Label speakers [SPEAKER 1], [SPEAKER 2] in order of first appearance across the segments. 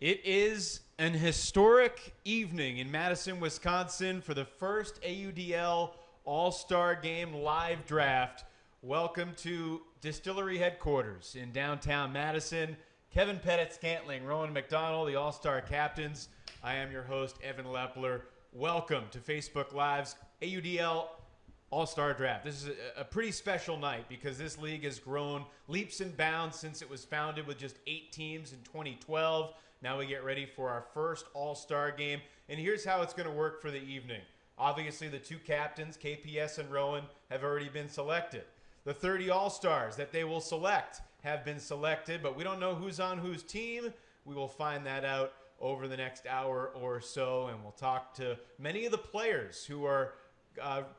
[SPEAKER 1] It is an historic evening in Madison, Wisconsin for the first AUDL All-Star Game live draft. Welcome to Distillery Headquarters in downtown Madison. Kevin Pettit-Scantling, Rowan Mcdonald, the All-Star captains. I am your host, Evan Lepler. Welcome to Facebook Live's AUDL All-Star Draft. This is a pretty special night because this league has grown leaps and bounds since it was founded with just 8 teams in 2012. Now we get ready for our first All-Star Game. And here's how it's going to work for the evening. Obviously, the 2 captains, KPS and Rowan, have already been selected. The 30 All-Stars that they will select have been selected, but we don't know who's on whose team. We will find that out over the next hour or so, and we'll talk to many of the players who are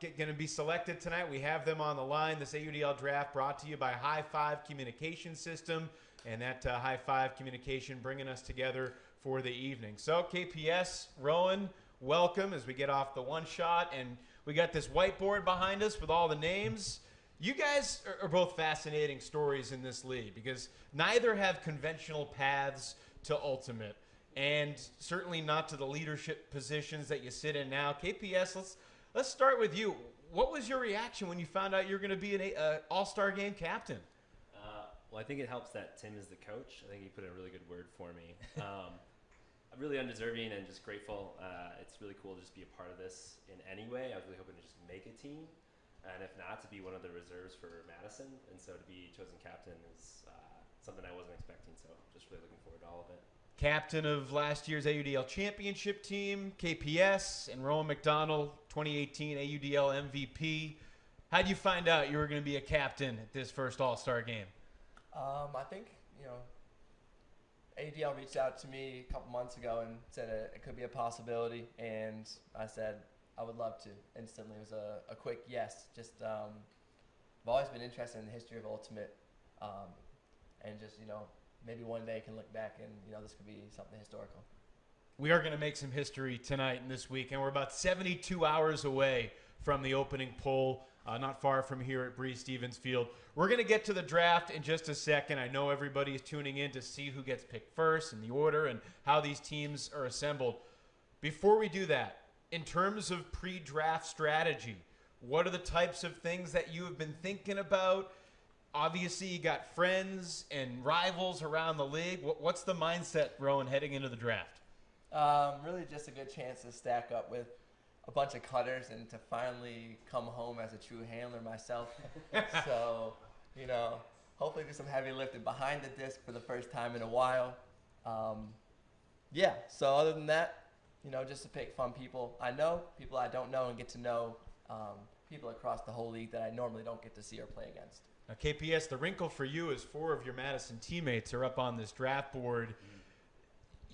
[SPEAKER 1] going to be selected tonight. We have them on the line. This AUDL draft brought to you by High Five Communication System, and that High Five Communication bringing us together for the evening. So KPS, Rowan, welcome as we get off the one shot, and we got this whiteboard behind us with all the names. You guys are both fascinating stories in this league because neither have conventional paths to ultimate, and certainly not to the leadership positions that you sit in now. KPS, let's start with you. What was your reaction when you found out you're going to be an All-Star Game captain?
[SPEAKER 2] Well, I think it helps that Tim is the coach. I think he put in a really good word for me. I'm really undeserving and just grateful. It's really cool to just be a part of this in any way. I was really hoping to just make a team, and if not, to be one of the reserves for Madison. And so to be chosen captain is something I wasn't expecting, so just really looking forward to all of it.
[SPEAKER 1] Captain of last year's AUDL championship team, KPS, and Rowan Mcdonald, 2018 AUDL MVP. How'd you find out you were going to be a captain at this first All-Star Game?
[SPEAKER 3] I think, AUDL reached out to me a couple months ago and said it could be a possibility, and I said I would love to. Instantly, it was a quick yes. Just I've always been interested in the history of Ultimate, and just, maybe one day I can look back and, this could be something historical.
[SPEAKER 1] We are going to make some history tonight and this week, and we're about 72 hours away from the opening poll, not far from here at Breeze Stevens Field. We're going to get to the draft in just a second. I know everybody is tuning in to see who gets picked first and the order and how these teams are assembled. Before we do that, in terms of pre-draft strategy, what are the types of things that you have been thinking about? Obviously, you got friends and rivals around the league. What's the mindset, Rowan, heading into the draft?
[SPEAKER 3] Really just a good chance to stack up with a bunch of cutters and to finally come home as a true handler myself. So, hopefully do some heavy lifting behind the disc for the first time in a while. So other than that, just to pick fun people I know, people I don't know, and get to know people across the whole league that I normally don't get to see or play against.
[SPEAKER 1] Now, KPS, the wrinkle for you is 4 of your Madison teammates are up on this draft board.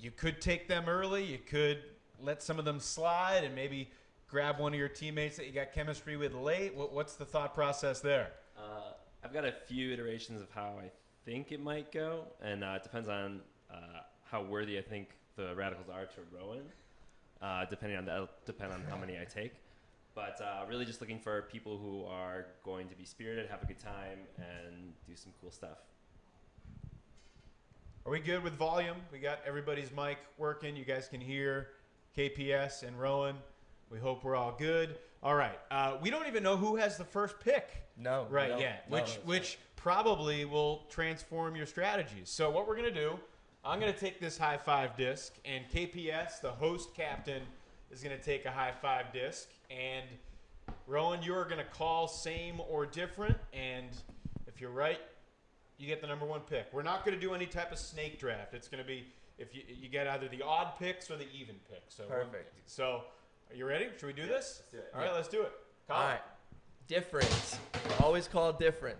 [SPEAKER 1] You could take them early. You could let some of them slide and maybe grab one of your teammates that you got chemistry with late. What's the thought process there?
[SPEAKER 2] I've got a few iterations of how I think it might go, and it depends on how worthy I think the Radicals are to Rowan, depending on how many I take. But really just looking for people who are going to be spirited, have a good time, and do some cool stuff.
[SPEAKER 1] Are we good with volume? We got everybody's mic working. You guys can hear KPS and Rowan. We hope we're all good. All right. We don't even know who has the first pick yet, which probably will transform your strategies. So what we're going to do, I'm going to take this high five disc, and KPS, the host captain, is going to take a high five disc. And Rowan, you're going to call same or different. And if you're right, you get the number 1 pick. We're not going to do any type of snake draft. It's going to be if you get either the odd picks or the even picks. So
[SPEAKER 3] perfect.
[SPEAKER 1] So are you ready? Should we do this?
[SPEAKER 3] Let's do it.
[SPEAKER 1] All right, let's do it. Call
[SPEAKER 3] All right. Different. Always call different.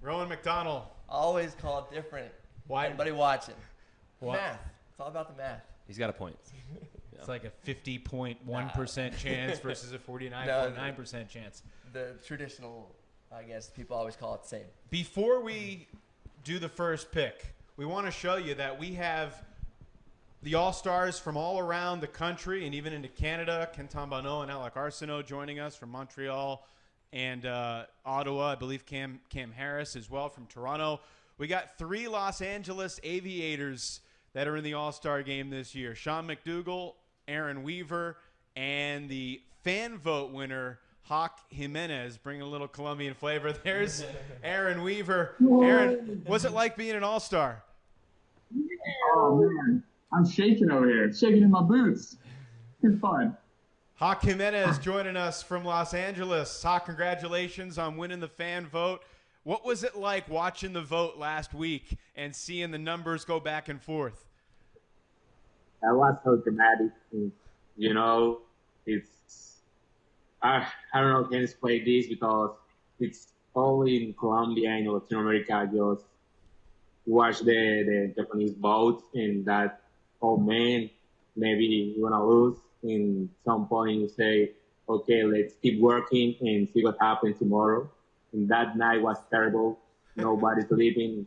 [SPEAKER 1] Rowan Mcdonald.
[SPEAKER 3] Always call different.
[SPEAKER 1] Why?
[SPEAKER 3] Anybody watching?
[SPEAKER 1] What?
[SPEAKER 3] Math. It's all about the math.
[SPEAKER 2] He's got a point.
[SPEAKER 1] It's like a 50.1% chance versus a 49.9% chance.
[SPEAKER 3] The traditional, I guess, people always call it the same.
[SPEAKER 1] Before we do the first pick, we want to show you that we have the All-Stars from all around the country and even into Canada. Kenton Bono and Alec Arsenault joining us from Montreal and Ottawa. I believe Cam Harris as well from Toronto. We got 3 Los Angeles Aviators that are in the All-Star game this year. Sean McDougal, Aaron Weaver, and the fan vote winner, Hawk Jimenez, bringing a little Colombian flavor. There's Aaron Weaver. Aaron, what's it like being an All-Star?
[SPEAKER 4] Oh, man. I'm shaking over here. Shaking in my boots. It's fun.
[SPEAKER 1] Hawk Jimenez joining us from Los Angeles. Hawk, congratulations on winning the fan vote. What was it like watching the vote last week and seeing the numbers go back and forth?
[SPEAKER 4] That was so dramatic. You know, I don't know can explain this because it's only in Colombia and Latin America just watch the Japanese votes and that, oh man, maybe you're gonna lose. In some point you say, okay, let's keep working and see what happens tomorrow. And that night was terrible. Nobody sleeping.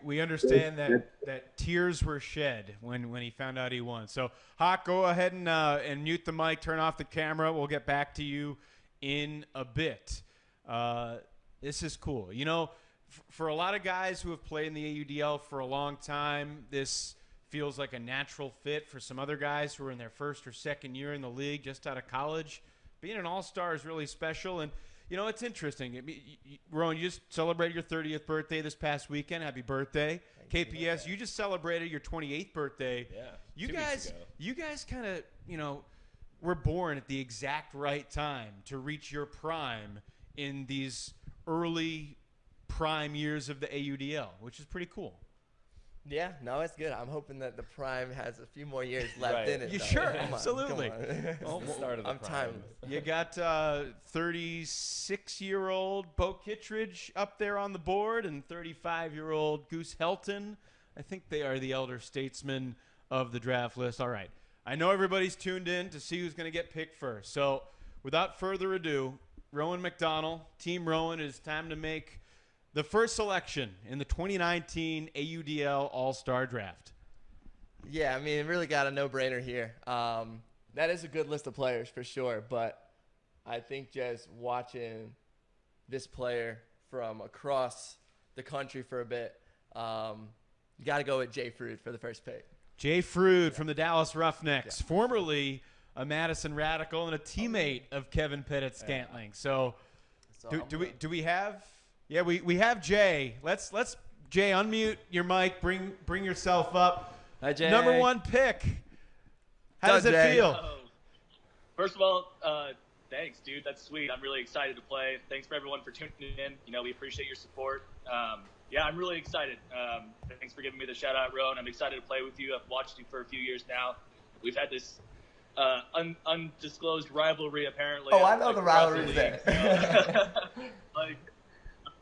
[SPEAKER 1] We understand that tears were shed when he found out he won. So, Hawk, go ahead and mute the mic, turn off the camera. We'll get back to you in a bit. This is cool. You know, for a lot of guys who have played in the AUDL for a long time, this feels like a natural fit. For some other guys who are in their first or second year in the league, just out of college, being an all-star is really special. And, you know, it's interesting. Rowan, you just celebrated your 30th birthday this past weekend. Happy birthday. KPS, you just celebrated your 28th birthday.
[SPEAKER 2] Yeah.
[SPEAKER 1] You guys kind of, you know, were born at the exact right time to reach your prime in these early prime years of the AUDL, which is pretty cool.
[SPEAKER 3] Yeah, no, it's good. I'm hoping that the prime has a few more years left in it.
[SPEAKER 1] You
[SPEAKER 3] though.
[SPEAKER 1] sure?
[SPEAKER 3] Come on,
[SPEAKER 1] Absolutely.
[SPEAKER 3] come on.
[SPEAKER 2] Well, the start of the
[SPEAKER 3] I'm
[SPEAKER 2] prime.
[SPEAKER 3] timeless.
[SPEAKER 1] You got 36-year-old Beau Kittredge up there on the board and 35-year-old Goose Helton. I think they are the elder statesmen of the draft list. All right. I know everybody's tuned in to see who's going to get picked first. So without further ado, Rowan Mcdonald, Team Rowan, it is time to make the first selection in the 2019 AUDL All-Star Draft.
[SPEAKER 3] Yeah, I mean, it really got a no-brainer here. That is a good list of players for sure, but I think just watching this player from across the country for a bit, you got to go with Jay Frood for the first pick.
[SPEAKER 1] Jay Frood from the Dallas Roughnecks, formerly a Madison Radical and a teammate of Kevin Pettit-Scantling. So do we have? Yeah, we have Jay. Let's Jay, unmute your mic. Bring yourself up.
[SPEAKER 2] Hi, Jay.
[SPEAKER 1] Number one pick. How does it feel?
[SPEAKER 5] First of all, thanks, dude. That's sweet. I'm really excited to play. Thanks for everyone for tuning in. You know, we appreciate your support. Yeah, I'm really excited. Thanks for giving me the shout out, Rowan. I'm excited to play with you. I've watched you for a few years now. We've had this undisclosed rivalry, apparently.
[SPEAKER 3] Oh, I know the rivalry's there.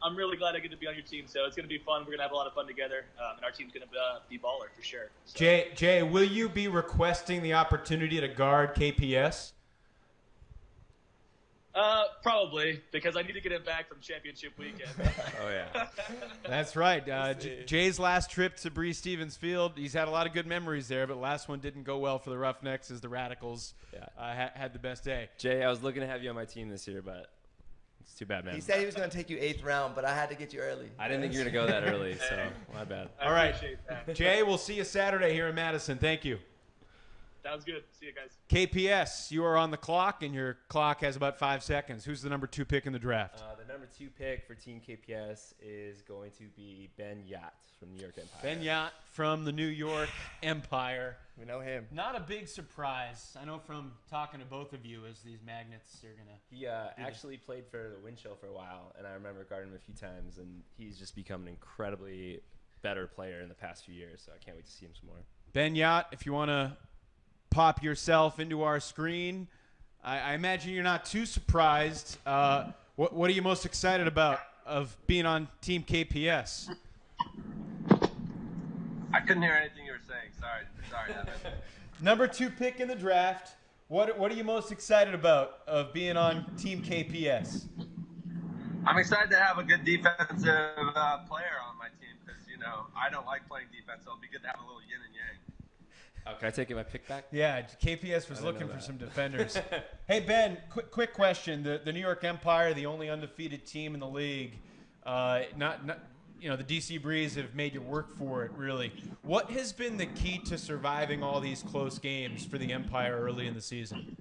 [SPEAKER 5] I'm really glad I get to be on your team, so it's going to be fun. We're going to have a lot of fun together, and our team's going to be baller for sure. So.
[SPEAKER 1] Jay, will you be requesting the opportunity to guard KPS?
[SPEAKER 5] Probably, because I need to get it back from championship weekend.
[SPEAKER 2] Oh, yeah.
[SPEAKER 1] That's right. Jay's last trip to Bree Stevens Field, he's had a lot of good memories there, but last one didn't go well for the Roughnecks as the Radicals had the best day.
[SPEAKER 2] Jay, I was looking to have you on my team this year, but it's too bad, man.
[SPEAKER 3] He said he was going to take you 8th round, but I had to get you early.
[SPEAKER 2] I didn't think you were going to go that early, so my bad.
[SPEAKER 1] All right.
[SPEAKER 5] Appreciate that.
[SPEAKER 1] Jay, we'll see you Saturday here in Madison. Thank you.
[SPEAKER 5] Sounds good. See you guys.
[SPEAKER 1] KPS, you are on the clock, and your clock has about 5 seconds. Who's the number 2 pick in the draft?
[SPEAKER 2] The number 2 pick for Team KPS is going to be Ben Yacht from New York Empire.
[SPEAKER 1] Ben Yacht from the New York Empire.
[SPEAKER 3] We know him.
[SPEAKER 1] Not a big surprise. I know from talking to both of you as these magnets are going to...
[SPEAKER 2] He actually played for the Wind Chill for a while, and I remember guarding him a few times, and he's just become an incredibly better player in the past few years, so I can't wait to see him some more.
[SPEAKER 1] Ben Yacht, if you want to pop yourself into our screen, I imagine you're not too surprised. What are you most excited about of being on Team KPS?
[SPEAKER 6] I couldn't hear anything you were saying. Sorry.
[SPEAKER 1] Number 2 pick in the draft. What are you most excited about of being on Team KPS?
[SPEAKER 6] I'm excited to have a good defensive player on my team because, you know, I don't like playing defense, so it'll be good to have a little yin and yang.
[SPEAKER 2] Oh, can I take my pick back?
[SPEAKER 1] Yeah, KPS was looking for some defenders. Hey, Ben, quick question. The New York Empire, the only undefeated team in the league, the DC Breeze have made you work for it, really. What has been the key to surviving all these close games for the Empire early in the season?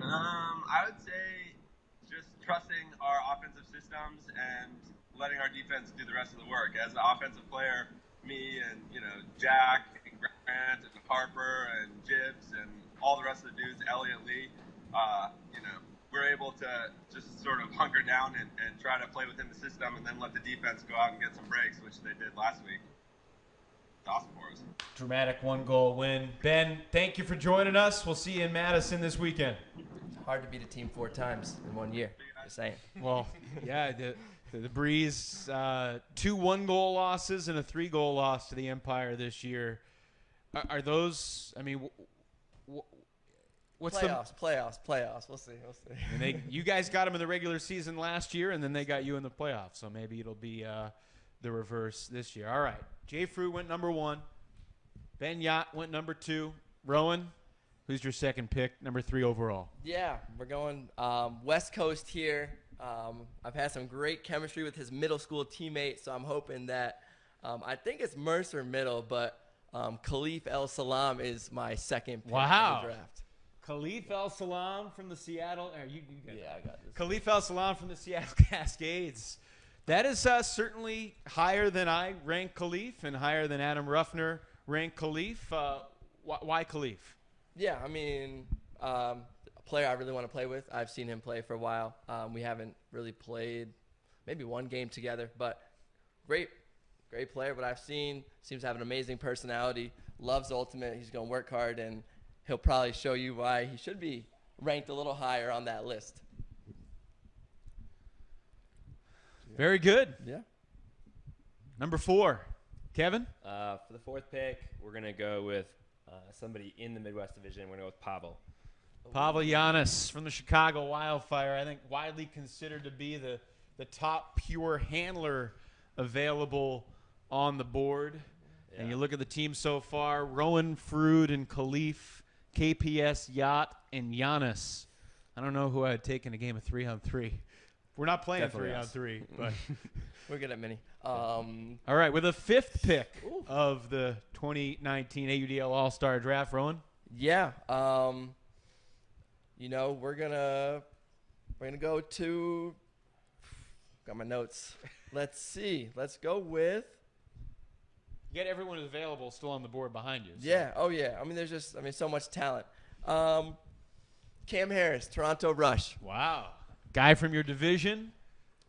[SPEAKER 6] I would say just trusting our offensive systems and letting our defense do the rest of the work. As an offensive player, me and, Jack and Grant and Harper and Gibbs and all the rest of the dudes, Elliot Lee, we're able to just sort of hunker down and try to play within the system and then let the defense go out and get some breaks, which they did last week. It's awesome for us. Dramatic
[SPEAKER 1] 1-goal win. Ben, thank you for joining us. We'll see you in Madison this weekend.
[SPEAKER 3] Hard to beat a team 4 times in 1 year. Just saying.
[SPEAKER 1] Well, yeah, the Breeze, 2 1-goal losses and a 3-goal loss to the Empire this year. Are those? I mean, what's
[SPEAKER 3] playoffs? We'll see.
[SPEAKER 1] And you guys got them in the regular season last year, and then they got you in the playoffs. So maybe it'll be the reverse this year. All right, Jay Frew went number 1. Ben Yacht went number 2. Rowan, who's your second pick, number 3 overall?
[SPEAKER 3] Yeah, we're going West Coast here. I've had some great chemistry with his middle school teammate, so I'm hoping that I think it's Mercer Middle, but Khalif El Salam is my second pick of the draft.
[SPEAKER 1] Khalif El Salam from the Seattle.
[SPEAKER 3] Yeah, I got this.
[SPEAKER 1] Khalif El Salam from the Seattle Cascades. That is certainly higher than I rank Khalif and higher than Adam Ruffner ranked Khalif. Why Khalif?
[SPEAKER 3] Yeah, I mean, a player I really want to play with. I've seen him play for a while. We haven't really played maybe one game together, but great player. What I've seen, seems to have an amazing personality, loves Ultimate. He's going to work hard, and he'll probably show you why he should be ranked a little higher on that list.
[SPEAKER 1] Very good.
[SPEAKER 3] Yeah.
[SPEAKER 1] Number 4, Kevin?
[SPEAKER 2] For the 4th pick, we're going to go with somebody in the Midwest Division. We're going to go with Pavo.
[SPEAKER 1] Pavo Yanis from the Chicago Wildfire. I think widely considered to be the top pure handler available on the board. Yeah. And you look at the team so far, Rowan, Frood, and Khalif, KPS, Yacht, and Yanis. I don't know who I had taken a game of 3-on-3. We're not playing 3-on-3, but
[SPEAKER 3] we're good at mini.
[SPEAKER 1] All right, with the 5th pick of the 2019 AUDL All-Star Draft, Rowan.
[SPEAKER 3] Yeah, we're gonna go to. Got my notes. Let's see. Let's go with.
[SPEAKER 1] You get everyone who's available still on the board behind you. So.
[SPEAKER 3] Yeah. Oh yeah. I mean, there's so much talent. Cam Harris, Toronto Rush.
[SPEAKER 1] Wow. Guy from your division.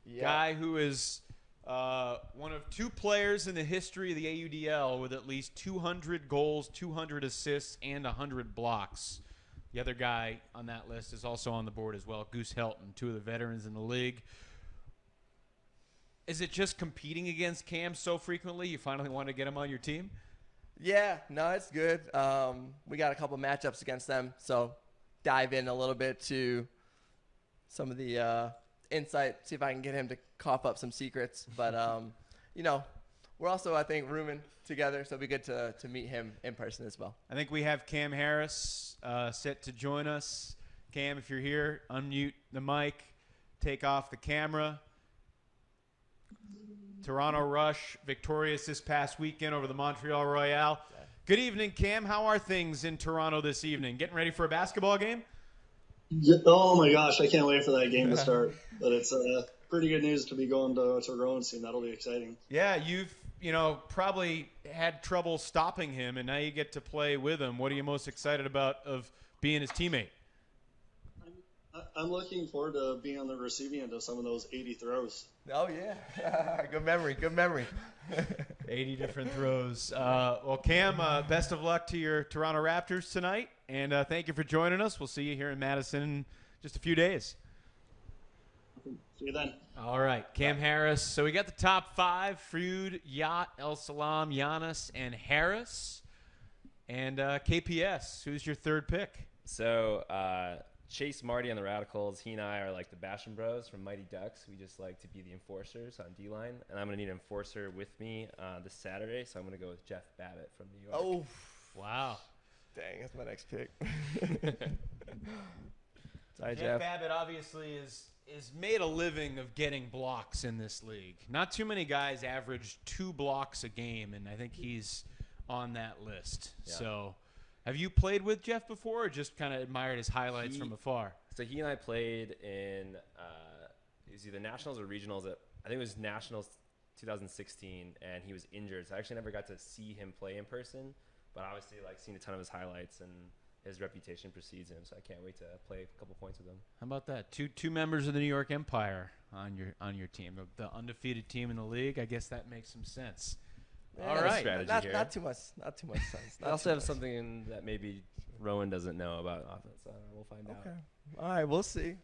[SPEAKER 3] Yeah.
[SPEAKER 1] Guy who is one of 2 players in the history of the AUDL with at least 200 goals, 200 assists, and 100 blocks. The other guy on that list is also on the board as well, Goose Helton, 2 of the veterans in the league. Is it just competing against Cam so frequently you finally want to get him on your team?
[SPEAKER 3] Yeah, no, it's good. We got a couple matchups against them, so dive in a little bit to some of the insight, see if I can get him to cough up some secrets. But, we're also, I think, rooming together, so it'll be good to meet him in person as well.
[SPEAKER 1] I think we have Cam Harris set to join us. Cam, if you're here, unmute the mic, take off the camera. Toronto Rush victorious this past weekend over the Montreal Royale. Good evening, Cam. How are things in Toronto this evening? Getting ready for a basketball game?
[SPEAKER 7] Oh my gosh, I can't wait for that game to start. But it's pretty good news to be going to Rowan soon. That'll be exciting.
[SPEAKER 1] Yeah, you've probably had trouble stopping him, and now you get to play with him. What are you most excited about of being his teammate?
[SPEAKER 7] I'm looking forward to being on the receiving end of some of those 80 throws.
[SPEAKER 3] Oh, yeah. Good memory.
[SPEAKER 1] 80 different throws. Well, Cam, best of luck to your Toronto Raptors tonight, and thank you for joining us. We'll see you here in Madison in just a few days.
[SPEAKER 7] See you then.
[SPEAKER 1] All right, Cam Harris. So we got the top 5, Frood, Yacht, El Salam, Yanis, and Harris. And KPS, who's your 3rd pick?
[SPEAKER 2] So Chase Marty on the Radicals, he and I are like the Basham Bros from Mighty Ducks. We just like to be the enforcers on D-line. And I'm going to need an enforcer with me this Saturday, so I'm going to go with Jeff Babbitt from New York.
[SPEAKER 3] Oh,
[SPEAKER 1] wow.
[SPEAKER 3] Dang, that's my next pick. Sorry,
[SPEAKER 1] Jeff
[SPEAKER 3] Jeff.
[SPEAKER 1] Babbitt obviously is made a living of getting blocks in this league. Not too many guys average 2 blocks a game, and I think he's on that list.
[SPEAKER 2] Yeah.
[SPEAKER 1] So have you played with Jeff before or just kind of admired his highlights from afar?
[SPEAKER 2] So he and I played in it was either nationals or regionals. I think it was nationals 2016, and he was injured. So I actually never got to see him play in person, but obviously seen a ton of his highlights, and his reputation precedes him. So I can't wait to play a couple points with him.
[SPEAKER 1] How about that? Two members of the New York Empire on your team, the undefeated team in the league. I guess that makes some sense.
[SPEAKER 3] Yeah,
[SPEAKER 1] All right.
[SPEAKER 2] Strategy here.
[SPEAKER 3] Not too much sense.
[SPEAKER 2] I also have something that maybe Rowan doesn't know about offense. We'll find out.
[SPEAKER 3] Okay. All right, we'll see.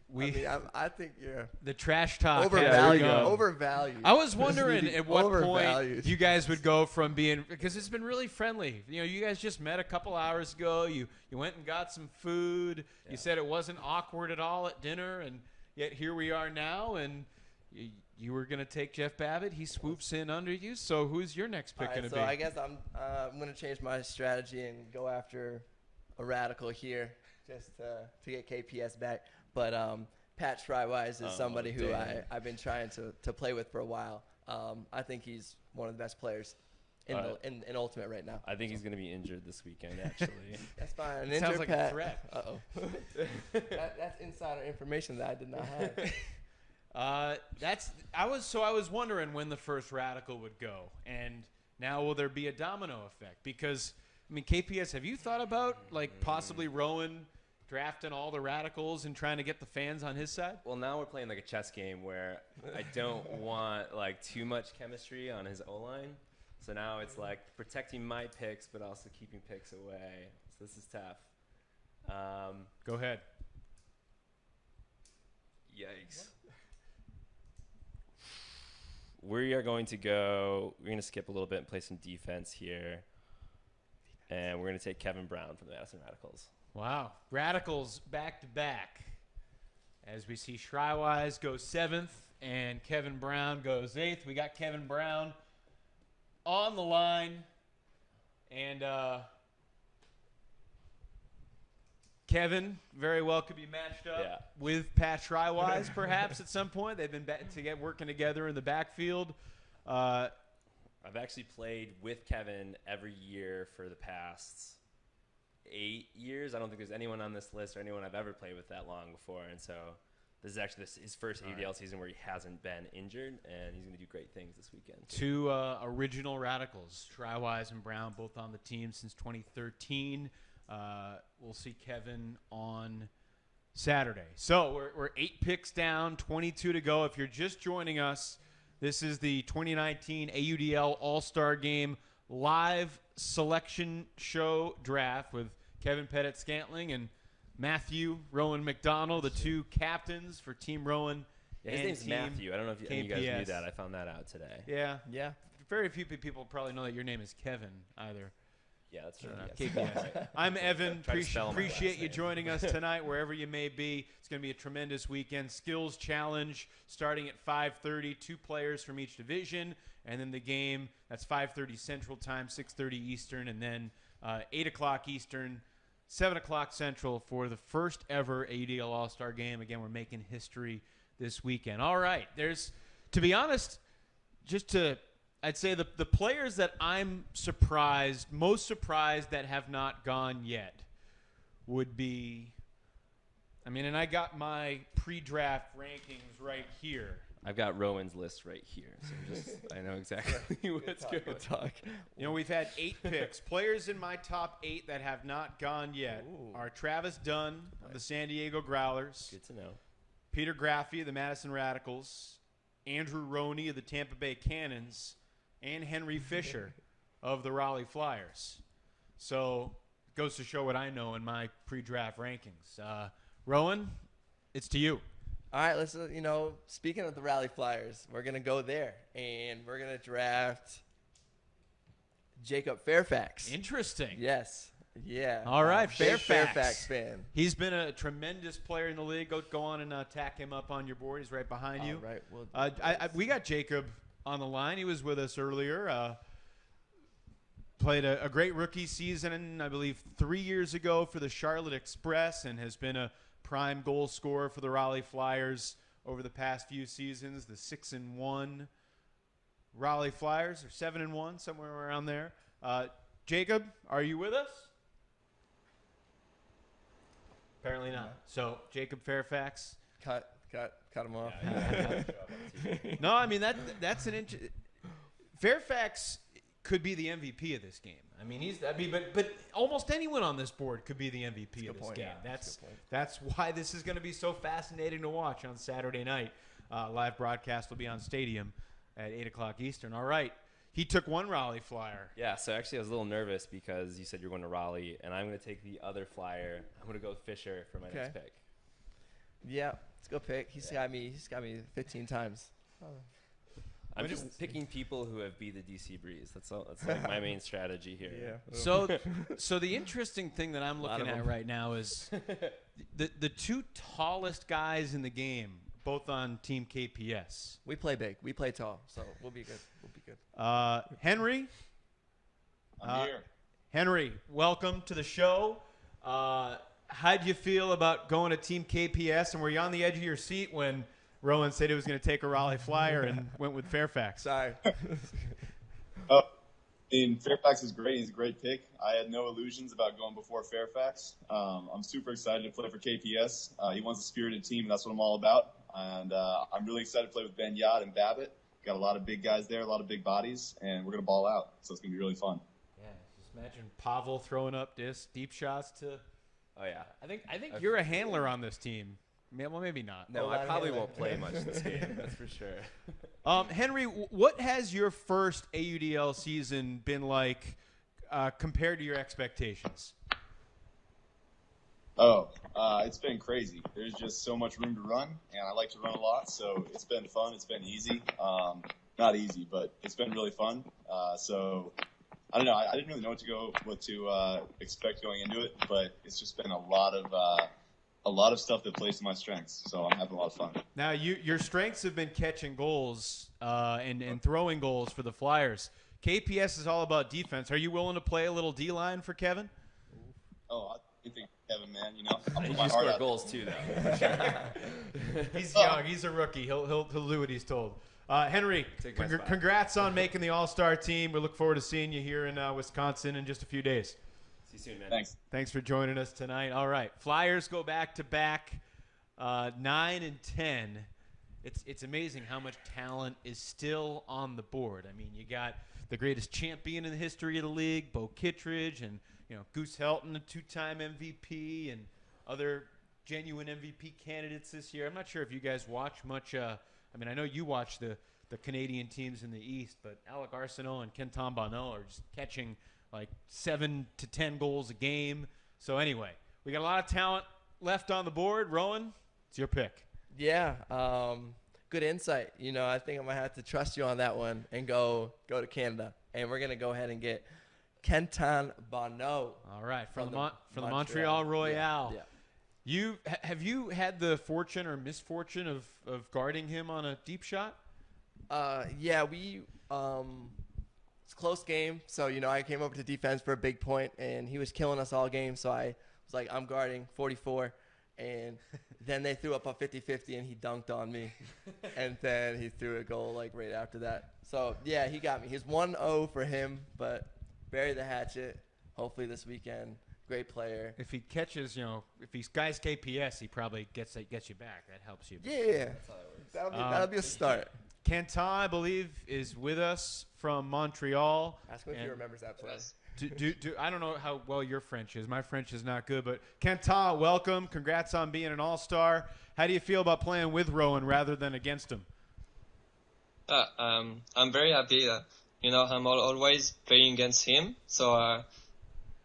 [SPEAKER 3] I think you're
[SPEAKER 1] The trash talk.
[SPEAKER 3] overvalued.
[SPEAKER 1] has begun.
[SPEAKER 3] Overvalued.
[SPEAKER 1] I was wondering at what point
[SPEAKER 3] Overvalued.
[SPEAKER 1] you guys would go from being, because it's been really friendly. You guys just met a couple hours ago. You went and got some food.
[SPEAKER 2] Yeah.
[SPEAKER 1] You said it wasn't awkward at all at dinner, and yet here we are now. And you were going to take Jeff Babbitt. He swoops in under you. So who's your next pick going to be?
[SPEAKER 3] I guess I'm going to change my strategy and go after a radical here, just to get KPS back. But Pat Schreiwise is somebody who I've been trying to play with for a while. I think he's one of the best players in Ultimate right now.
[SPEAKER 2] I think he's going to be injured this weekend, actually.
[SPEAKER 3] That's fine.
[SPEAKER 1] It sounds like a threat.
[SPEAKER 3] Uh-oh. That's insider information that I did not have.
[SPEAKER 1] I was wondering when the first radical would go, and now will there be a domino effect? Because KPS, have you thought about possibly Rowan drafting all the radicals and trying to get the fans on his side?
[SPEAKER 2] Well, now we're playing a chess game where I don't want too much chemistry on his O-line. So now it's protecting my picks, but also keeping picks away. So this is tough.
[SPEAKER 1] Go ahead.
[SPEAKER 2] Yikes. We are going to go. We're going to skip a little bit and play some defense here. And we're going to take Kevin Brown from the Madison Radicals.
[SPEAKER 1] Wow. Radicals back to back. As we see Schreiwise go 7th and Kevin Brown goes 8th. We got Kevin Brown on the line. And Kevin very well could be matched up with Pat Schreiwise perhaps at some point. They've been working together in the backfield.
[SPEAKER 2] I've actually played with Kevin every year for the past 8 years. I don't think there's anyone on this list or anyone I've ever played with that long before. And so this is actually his first AUDL season where he hasn't been injured, and he's going to do great things this weekend. 2
[SPEAKER 1] original Radicals, Schreiwise and Brown, both on the team since 2013. We'll see Kevin on Saturday. So we're 8 picks down, 22 to go. If you're just joining us, this is the 2019 AUDL All-Star Game live selection show draft with Kevin Pettit-Scantling and Matthew Rowan McDonald, the 2 captains for Team Rowan.
[SPEAKER 2] Yeah, his name's
[SPEAKER 1] Team
[SPEAKER 2] Matthew. I don't know if any of you guys knew that. I found that out today.
[SPEAKER 1] Yeah. Very few people probably know that your name is Kevin either.
[SPEAKER 2] Yeah, that's true.
[SPEAKER 1] KPS. I'm Evan. Appreciate you
[SPEAKER 2] name.
[SPEAKER 1] joining us tonight, wherever you may be. It's going to be a tremendous weekend. Skills challenge starting at 5:30. 2 players from each division, and then the game that's 5:30 Central Time, 6:30 Eastern, and then 8 o'clock Eastern, 7 o'clock Central for the first ever AUDL All-Star Game. Again, we're making history this weekend. All right, to be honest, I'd say the players that I'm most surprised that have not gone yet would be, and I got my pre-draft rankings right here.
[SPEAKER 2] I've got Rowan's list right here, so I know exactly what's going to talk.
[SPEAKER 1] We've had 8 picks. Players in my top 8 that have not gone yet are Travis Dunn of the San Diego Growlers.
[SPEAKER 2] Good to know.
[SPEAKER 1] Peter Graffi of the Madison Radicals. Andrew Roney of the Tampa Bay Cannons. And Henry Fisher of the Raleigh Flyers. So it goes to show what I know in my pre-draft rankings. Rowan, it's to you.
[SPEAKER 3] All right, let's, speaking of the Raleigh Flyers, we're going to go there, and we're going to draft Jacob Fairfax.
[SPEAKER 1] Interesting.
[SPEAKER 3] Yes. Yeah.
[SPEAKER 1] All right,
[SPEAKER 3] big Fairfax fan.
[SPEAKER 1] He's been a tremendous player in the league. Go on and tack him up on your board. He's right behind you.
[SPEAKER 3] All right.
[SPEAKER 1] We got Jacob on the line. He was with us earlier. Played a great rookie season, I believe, 3 years ago for the Charlotte Express, and has been a prime goal scorer for the Raleigh Flyers over the past few seasons. The 6-1 Raleigh Flyers, or 7-1, somewhere around there. Jacob, are you with us? Apparently not. So Jacob Fairfax.
[SPEAKER 3] Cut him off.
[SPEAKER 1] No, I mean that's an Fairfax could be the MVP of this game. I mean but almost anyone on this board could be the MVP of this game.
[SPEAKER 3] Yeah.
[SPEAKER 1] That's why this is going to be so fascinating to watch on Saturday night. Live broadcast will be on Stadium at 8:00 Eastern. All right. He took one Raleigh Flyer.
[SPEAKER 2] Yeah, so actually I was a little nervous because you said you're going to Raleigh, and I'm going to take the other Flyer. I'm going to go with Fisher for my next pick.
[SPEAKER 3] Yeah, it's a good pick. He's got me 15 times.
[SPEAKER 2] I'm just picking people who have beat the DC Breeze. That's like my main strategy here.
[SPEAKER 3] Yeah.
[SPEAKER 1] So the interesting thing that I'm looking at right now is the two tallest guys in the game, both on Team KPS.
[SPEAKER 3] We play big. We play tall, so we'll be good.
[SPEAKER 1] Henry.
[SPEAKER 6] I'm here.
[SPEAKER 1] Henry, welcome to the show. How'd you feel about going to Team KPS, and were you on the edge of your seat when Rowan said he was going to take a Raleigh Flyer and went with Fairfax?
[SPEAKER 3] Sorry.
[SPEAKER 8] Fairfax is great. He's a great pick. I had no illusions about going before Fairfax. I'm super excited to play for KPS. He wants a spirited team, and that's what I'm all about. And I'm really excited to play with Ben Yard and Babbitt. Got a lot of big guys there, a lot of big bodies, and we're going to ball out. So it's going to be really fun.
[SPEAKER 1] Yeah, just imagine Pavo throwing up deep shots to.
[SPEAKER 2] Oh yeah,
[SPEAKER 1] I think you're a handler on this team. Well, maybe not.
[SPEAKER 2] No, I probably won't play much this game. That's for sure.
[SPEAKER 1] Henry, what has your first AUDL season been like compared to your expectations?
[SPEAKER 8] It's been crazy. There's just so much room to run, and I like to run a lot, so it's been fun. It's been easy. Not easy, but it's been really fun. So I don't know. I didn't really know what to expect going into it, but it's just been a lot of stuff that plays to my strengths. So I'm having a lot of fun.
[SPEAKER 1] Now, your strengths have been catching goals and throwing goals for the Flyers. KPS is all about defense. Are you willing to play a little D-line for Kevin?
[SPEAKER 8] Oh, I think Kevin, man. You know, I'll
[SPEAKER 2] He
[SPEAKER 8] put my
[SPEAKER 2] just
[SPEAKER 8] heart
[SPEAKER 2] scored
[SPEAKER 8] out.
[SPEAKER 2] goals too, though.
[SPEAKER 1] He's young. He's a rookie. He'll do what he's told. Henry,
[SPEAKER 2] Take my spot.
[SPEAKER 1] congrats on making the All-Star team. We look forward to seeing you here in Wisconsin in just a few days.
[SPEAKER 2] See you soon, man.
[SPEAKER 8] Thanks.
[SPEAKER 1] Thanks for joining us tonight. All right, Flyers go back-to-back, 9 and 10. It's amazing how much talent is still on the board. I mean, you got the greatest champion in the history of the league, Beau Kittredge, and Goose Helton, a two-time MVP, and other genuine MVP candidates this year. I'm not sure if you guys watch much. I know you watch the Canadian teams in the East, but Alec Arsenault and Kenton Bono are just catching like 7 to 10 goals a game. So anyway, we got a lot of talent left on the board. Rowan, it's your pick.
[SPEAKER 3] Yeah, good insight. I think I'm gonna have to trust you on that one and go to Canada, and we're gonna go ahead and get Kenton Bono.
[SPEAKER 1] All right, from the
[SPEAKER 3] Montreal.
[SPEAKER 1] Montreal Royale.
[SPEAKER 3] Yeah.
[SPEAKER 1] Have you had the fortune or misfortune of guarding him on a deep shot?
[SPEAKER 3] Yeah, we it's a close game. So I came over to defense for a big point, and he was killing us all game. So I was like, I'm guarding 44, and then they threw up a 50-50, and he dunked on me, and then he threw a goal like right after that. So yeah, he got me. He's 1-0 for him, but bury the hatchet. Hopefully this weekend. Great player.
[SPEAKER 1] If he catches, if he's guys KPS, he probably gets you back. That helps you.
[SPEAKER 3] Yeah, that'll be a start.
[SPEAKER 1] Kenton, I believe, is with us from Montreal.
[SPEAKER 3] Ask him if he remembers that play.
[SPEAKER 1] I don't know how well your French is. My French is not good, but Kenton, welcome. Congrats on being an All-Star. How do you feel about playing with Rowan rather than against him?
[SPEAKER 9] I'm very happy that I'm always playing against him. So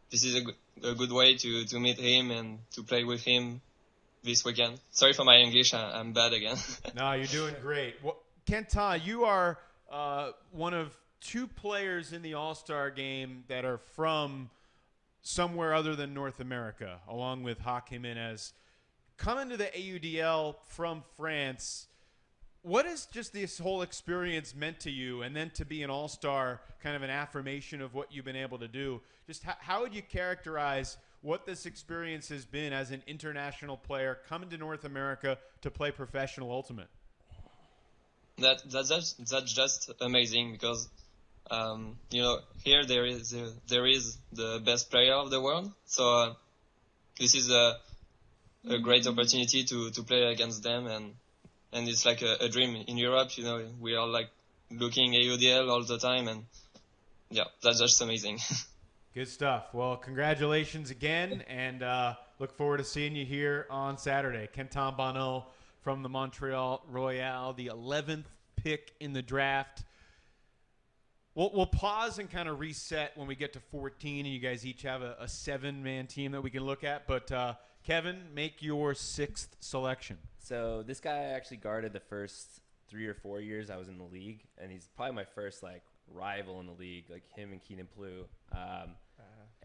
[SPEAKER 9] this is a good way to meet him and to play with him this weekend. Sorry for my English. I'm bad again.
[SPEAKER 1] No, you're doing great. Well, Kenton, you are one of two players in the All-Star game that are from somewhere other than North America, along with Hawk Jimenez. Coming to the AUDL from France, what has just this whole experience meant to you, and then to be an All-Star, kind of an affirmation of what you've been able to do? Just how would you characterize what this experience has been as an international player coming to North America to play professional Ultimate.
[SPEAKER 9] That's just amazing because here there is the best player of the world, so this is a great opportunity to play against them, and it's like a dream. In Europe, we are like looking AUDL all the time, and yeah, that's just amazing.
[SPEAKER 1] Good stuff. Well, congratulations again, and look forward to seeing you here on Saturday. Kenton Bono from the Montreal Royale, the 11th pick in the draft. We'll pause and kind of reset when we get to 14, and you guys each have a 7-man team that we can look at. But Kevin, make your 6th selection.
[SPEAKER 2] So this guy actually guarded the first 3 or 4 years I was in the league, and he's probably my first rival in the league, like him and Keenan Plew.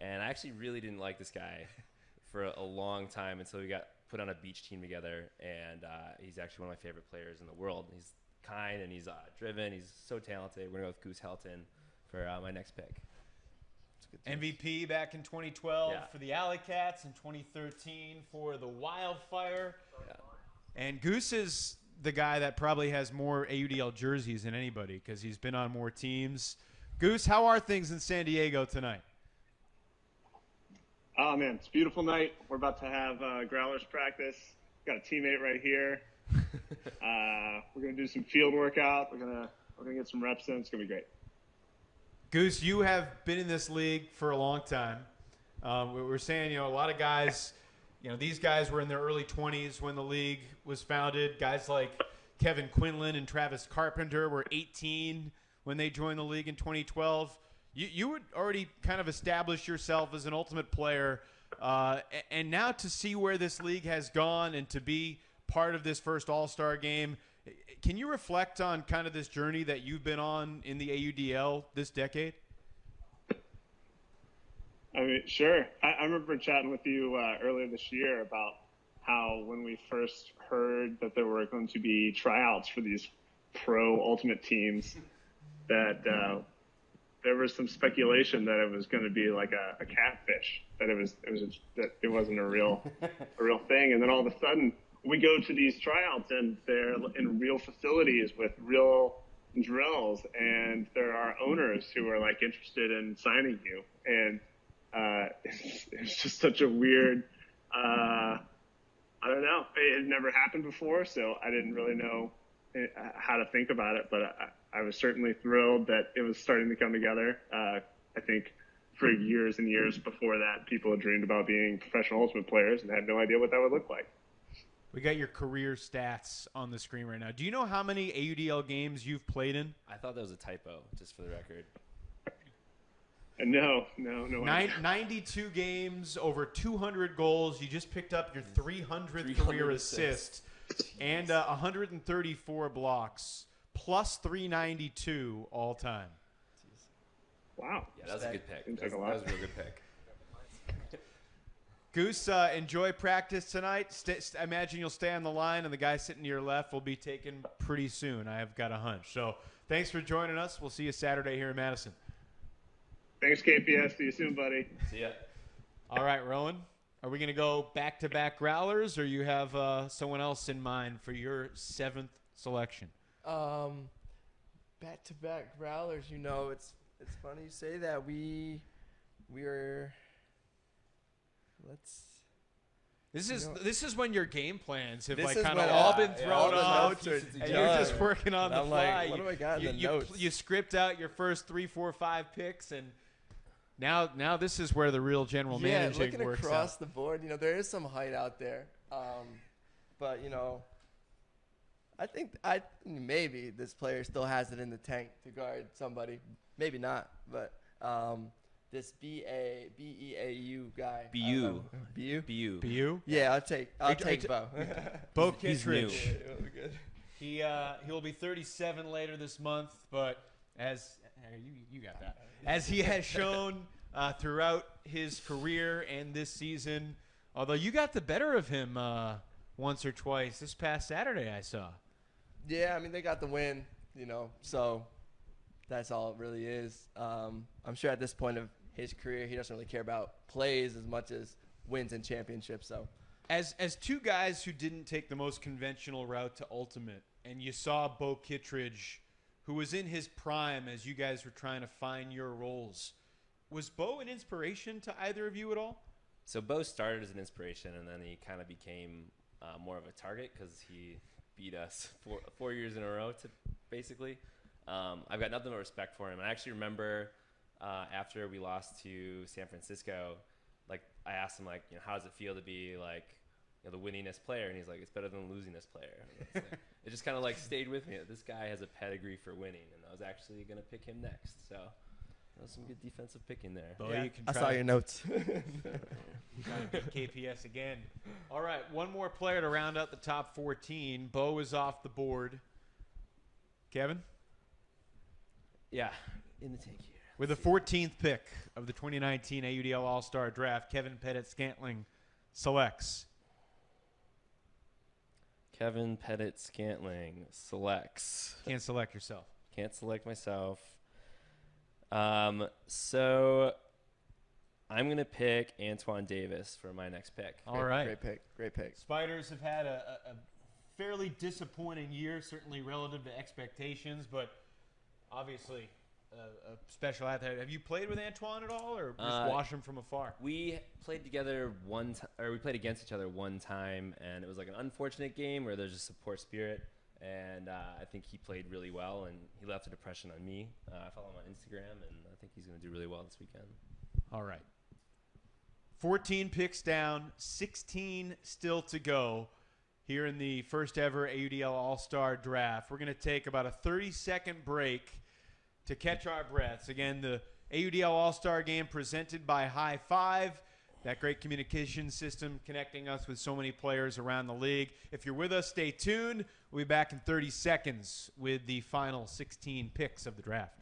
[SPEAKER 2] And I actually really didn't like this guy for a long time until we got put on a beach team together, and he's actually one of my favorite players in the world. He's kind and he's driven. He's so talented. We're going to go with Goose Helton for my next pick.
[SPEAKER 1] MVP back in 2012 for the AlleyCats, in 2013 for the Wildfire.
[SPEAKER 2] Yeah.
[SPEAKER 1] And Goose is the guy that probably has more AUDL jerseys than anybody because he's been on more teams. Goose, how are things in San Diego tonight?
[SPEAKER 10] Oh, man, it's a beautiful night. We're about to have Growlers practice. Got a teammate right here. We're going to do some field workout. We're gonna get some reps in. It's going to be great.
[SPEAKER 1] Goose, you have been in this league for a long time. We're saying, a lot of guys, these guys were in their early 20s when the league was founded. Guys like Kevin Quinlan and Travis Carpenter were 18 when they joined the league in 2012. You would already kind of establish yourself as an Ultimate player, and now to see where this league has gone and to be part of this first All-Star game, can you reflect on kind of this journey that you've been on in the AUDL this decade?
[SPEAKER 10] I mean, sure. I remember chatting with you earlier this year about how when we first heard that there were going to be tryouts for these pro Ultimate teams, that there was some speculation that it was going to be like a catfish, that it wasn't a real thing. And then all of a sudden we go to these tryouts and they're in real facilities with real drills, and there are owners who are interested in signing you. And it's just such a weird, I don't know. It had never happened before, so I didn't really know how to think about it, but I was certainly thrilled that it was starting to come together. I think for years and years before that, people had dreamed about being professional Ultimate players and had no idea what that would look like.
[SPEAKER 1] We got your career stats on the screen right now. Do you know how many AUDL games you've played in?
[SPEAKER 2] I thought that was a typo, just for the record.
[SPEAKER 10] No.
[SPEAKER 1] 92 games, over 200 goals. You just picked up your 300th career assist, and 134 blocks, plus 392 all time.
[SPEAKER 10] Wow.
[SPEAKER 2] Yeah, that was a good pick.
[SPEAKER 10] That
[SPEAKER 2] was a real good pick.
[SPEAKER 1] Goose, enjoy practice tonight. I imagine you'll stay on the line, and the guy sitting to your left will be taken pretty soon. I have got a hunch. So thanks for joining us. We'll see you Saturday here in Madison.
[SPEAKER 10] Thanks, KPS. See you soon, buddy.
[SPEAKER 2] See ya.
[SPEAKER 1] All right, Rowan. Are we going to go back-to-back Growlers, or you have someone else in mind for your 7th selection?
[SPEAKER 3] Back-to-back Growlers. It's funny you say that. We were.
[SPEAKER 1] This is when your game plans have
[SPEAKER 3] This
[SPEAKER 1] like
[SPEAKER 3] is
[SPEAKER 1] kind of
[SPEAKER 3] when
[SPEAKER 1] all
[SPEAKER 3] all-
[SPEAKER 1] been
[SPEAKER 3] yeah,
[SPEAKER 1] thrown
[SPEAKER 3] all the
[SPEAKER 1] off,
[SPEAKER 3] notes are
[SPEAKER 1] and you're just
[SPEAKER 3] done.
[SPEAKER 1] working on the
[SPEAKER 3] I'm
[SPEAKER 1] fly.
[SPEAKER 3] like, what do I got in the notes?
[SPEAKER 1] You script out your first 3, 4, 5 picks, and now this is where the real general managing
[SPEAKER 3] looking
[SPEAKER 1] works
[SPEAKER 3] across
[SPEAKER 1] out.
[SPEAKER 3] the board, there is some height out there, but I think maybe this player still has it in the tank to guard somebody. Maybe not, but this B-E-A-U guy.
[SPEAKER 2] B-U.
[SPEAKER 3] B-U?
[SPEAKER 2] B-U.
[SPEAKER 1] BU?
[SPEAKER 3] Yeah, I'll take Beau.
[SPEAKER 1] Beau
[SPEAKER 2] He's new.
[SPEAKER 1] Kittredge.
[SPEAKER 3] Yeah,
[SPEAKER 1] He'll be 37 later this month, but as you got that, as he has shown throughout his career and this season, although you got the better of him once or twice this past Saturday, I saw.
[SPEAKER 3] Yeah, I mean, they got the win, so that's all it really is. I'm sure at this point of his career, he doesn't really care about plays as much as wins and championships. So,
[SPEAKER 1] as two guys who didn't take the most conventional route to ultimate, and you saw Beau Kittredge, who was in his prime as you guys were trying to find your roles, was Beau an inspiration to either of you at all?
[SPEAKER 2] So Beau started as an inspiration, and then he kind of became more of a target because he beat us 4 years in a row, basically. I've got nothing but respect for him. And I actually remember after we lost to San Francisco, like I asked him, like, you know, how does it feel to be like, you know, the winningest player? And he's like, it's better than the losingest player. It just kind of like stayed with me. This guy has a pedigree for winning, and I was actually going to pick him next. So that was some good defensive picking there.
[SPEAKER 1] Beau,
[SPEAKER 3] yeah,
[SPEAKER 1] you can
[SPEAKER 3] I
[SPEAKER 1] try
[SPEAKER 3] saw your notes.
[SPEAKER 1] Trying to beat KPS again. All right, one more player to round out the top 14. Beau is off the board. Kevin?
[SPEAKER 2] Yeah, in the tank here.
[SPEAKER 1] With the 14th pick of the 2019 AUDL All-Star Draft, Kevin Pettit-Scantling selects.
[SPEAKER 2] Kevin Pettit-Scantling selects.
[SPEAKER 1] Can't select yourself.
[SPEAKER 2] Can't select myself. So I'm going to pick Antoine Davis for my next pick.
[SPEAKER 1] All right.
[SPEAKER 3] Great pick.
[SPEAKER 1] Spiders have had a fairly disappointing year, certainly relative to expectations, but obviously a special athlete. Have you played with Antoine at all, or just watch him from afar?
[SPEAKER 2] We played together we played against each other one time, and it was like an unfortunate game where there's just a poor spirit. And I think he played really well, and he left a depression on me. I follow him on Instagram, and I think he's going to do really well this weekend.
[SPEAKER 1] All right. 14 picks down, 16 still to go here in the first ever AUDL All-Star Draft. We're going to take about a 30-second break to catch our breaths. Again, the AUDL All-Star Game presented by High Five, that great communication system connecting us with so many players around the league. If you're with us, stay tuned. We'll be back in 30 seconds with the final 16 picks of the draft.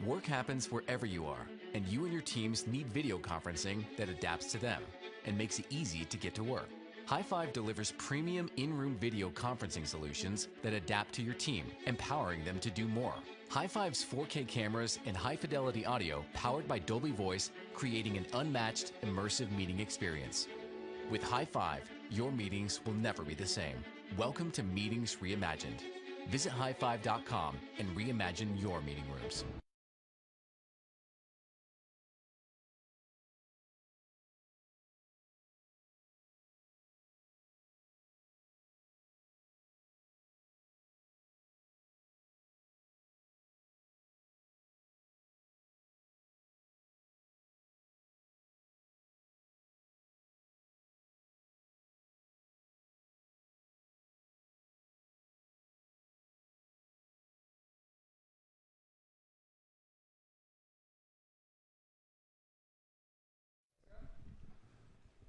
[SPEAKER 11] Work happens wherever you are, and you and your teams need video conferencing that adapts to them and makes it easy to get to work. High Five delivers premium in-room video conferencing solutions that adapt to your team, empowering them to do more. High Five's 4K cameras and high-fidelity audio powered by Dolby Voice, creating an unmatched, immersive meeting experience. With High Five, your meetings will never be the same. Welcome to Meetings Reimagined. Visit highfive.com and reimagine your meeting rooms.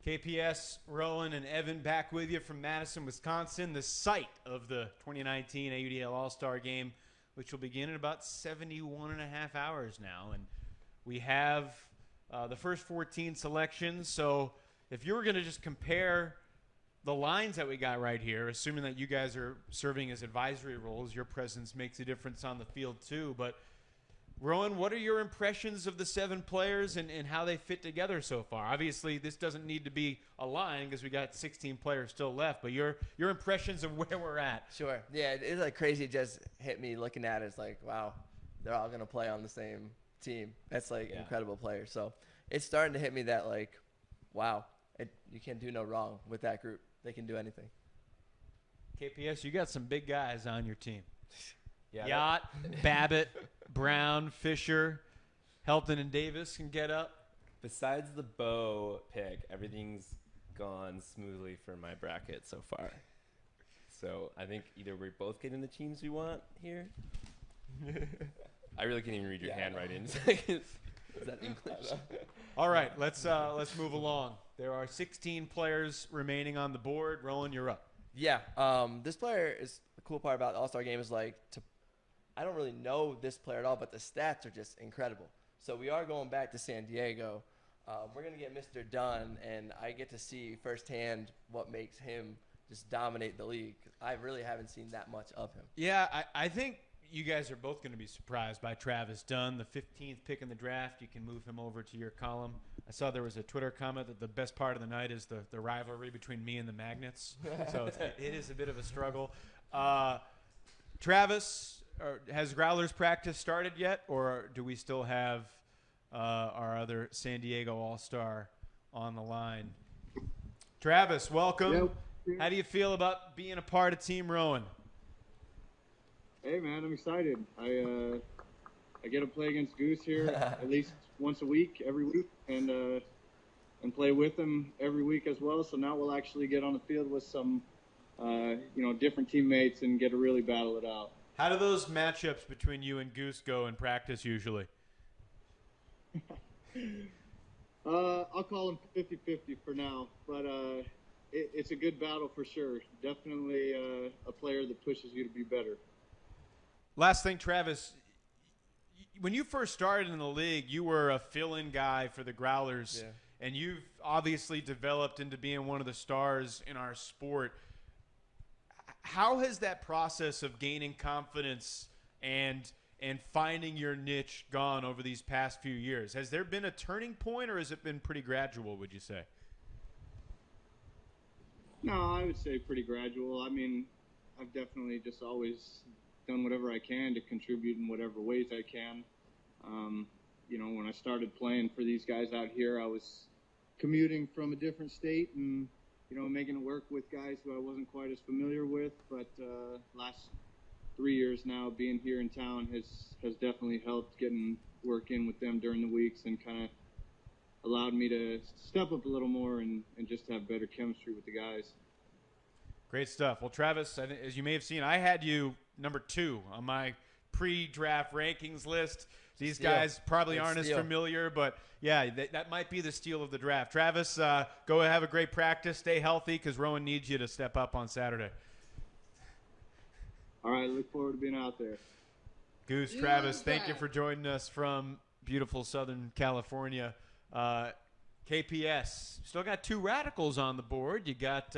[SPEAKER 1] KPS, Rowan, and Evan back with you from Madison, Wisconsin, the site of the 2019 AUDL All-Star Game, which will begin in about 71 and a half hours now. And we have the first 14 selections. So if you were going to just compare the lines that we got right here, assuming that you guys are serving as advisory roles, your presence makes a difference on the field too. But Rowan, what are your impressions of the 7 players and how they fit together so far? Obviously, this doesn't need to be a line because we got 16 players still left, but your impressions of where we're at.
[SPEAKER 3] Sure. Yeah, it's like crazy. It just hit me looking at it. It's like, wow, they're all going to play on the same team. That's like incredible players. So it's starting to hit me that like, wow, you can't do no wrong with that group. They can do anything.
[SPEAKER 1] KPS, you got some big guys on your team.
[SPEAKER 2] Yeah,
[SPEAKER 1] Yacht, Babbitt, Brown, Fisher, Helton, and Davis can get up.
[SPEAKER 2] Besides the Beau pick, everything's gone smoothly for my bracket so far. So I think either we're both getting the teams we want here. I really can't even read your handwriting. Is that English?
[SPEAKER 1] All right, let's move along. There are 16 players remaining on the board. Rowan, you're up.
[SPEAKER 3] Yeah, this player is the cool part about the All-Star Game is I don't really know this player at all, but the stats are just incredible. So we are going back to San Diego. We're going to get Mr. Dunn, and I get to see firsthand what makes him just dominate the league. I really haven't seen that much of him.
[SPEAKER 1] Yeah, I think you guys are both going to be surprised by Travis Dunn, the 15th pick in the draft. You can move him over to your column. I saw there was a Twitter comment that the best part of the night is the rivalry between me and the Magnets. So it is a bit of a struggle. Travis, has Growlers practice started yet, or do we still have our other San Diego All-Star on the line? Travis, welcome.
[SPEAKER 12] Yep.
[SPEAKER 1] How do you feel about being a part of Team Rowan?
[SPEAKER 12] Hey man, I'm excited. I get to play against Goose here at least once a week, every week, and play with him every week as well. So now we'll actually get on the field with some, different teammates and get to really battle it out.
[SPEAKER 1] How do those matchups between you and Goose go in practice usually?
[SPEAKER 12] I'll call him 50-50 for now, but it's a good battle for sure. Definitely a player that pushes you to be better.
[SPEAKER 1] Last thing, Travis, when you first started in the league, you were a fill-in guy for the Growlers, and you've obviously developed into being one of the stars in our sport. How has that process of gaining confidence and finding your niche gone over these past few years? Has there been a turning point, or has it been pretty gradual, would you say?
[SPEAKER 12] No, I would say pretty gradual. I mean, I've definitely just always done whatever I can to contribute in whatever ways I can. When I started playing for these guys out here, I was commuting from a different state and, making it work with guys who I wasn't quite as familiar with. But last 3 years now, being here in town has definitely helped getting work in with them during the weeks and kind of allowed me to step up a little more and just have better chemistry with the guys.
[SPEAKER 1] Great stuff. Well, Travis, as you may have seen, I had you number 2 on my pre-draft rankings list. These guys probably aren't as familiar, but yeah, that might be the steal of the draft. Travis, go have a great practice. Stay healthy because Rowan needs you to step up on Saturday.
[SPEAKER 12] All right, look forward to being out there.
[SPEAKER 1] Goose, Travis, thank you for joining us from beautiful Southern California. KPS, still got 2 Radicals on the board. You got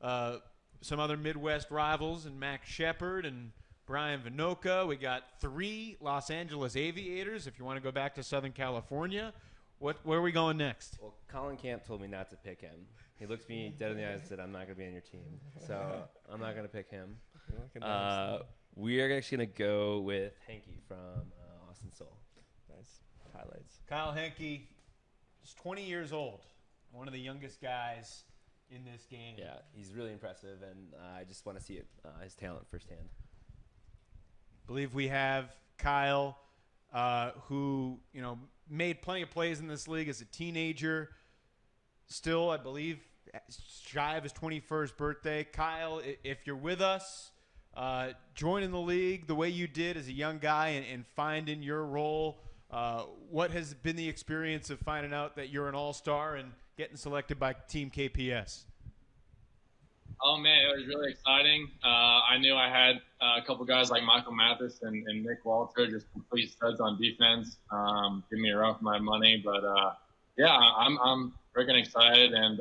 [SPEAKER 1] some other Midwest rivals and Max Shepard and Brian Vinoka. We got 3 Los Angeles Aviators if you want to go back to Southern California. Where are we going next?
[SPEAKER 2] Well, Colin Camp told me not to pick him. He looked me dead in the eyes and said, I'm not going to be on your team. So I'm not going to pick him. We are actually going to go with Hankey from Austin Soul.
[SPEAKER 3] Nice highlights.
[SPEAKER 1] Kyle Hankey is 20 years old, one of the youngest guys in this game.
[SPEAKER 2] Yeah, he's really impressive, and I just want to see his talent firsthand.
[SPEAKER 1] I believe we have Kyle, who made plenty of plays in this league as a teenager. Still, I believe, shy of his 21st birthday. Kyle, if you're with us, joining the league the way you did as a young guy and finding your role, what has been the experience of finding out that you're an all-star and getting selected by Team KPS?
[SPEAKER 13] Oh, man, it was really exciting. I knew I had a couple guys like Michael Mathis and Nick Walter, just complete studs on defense. Give me a run for my money. But, I'm freaking excited, and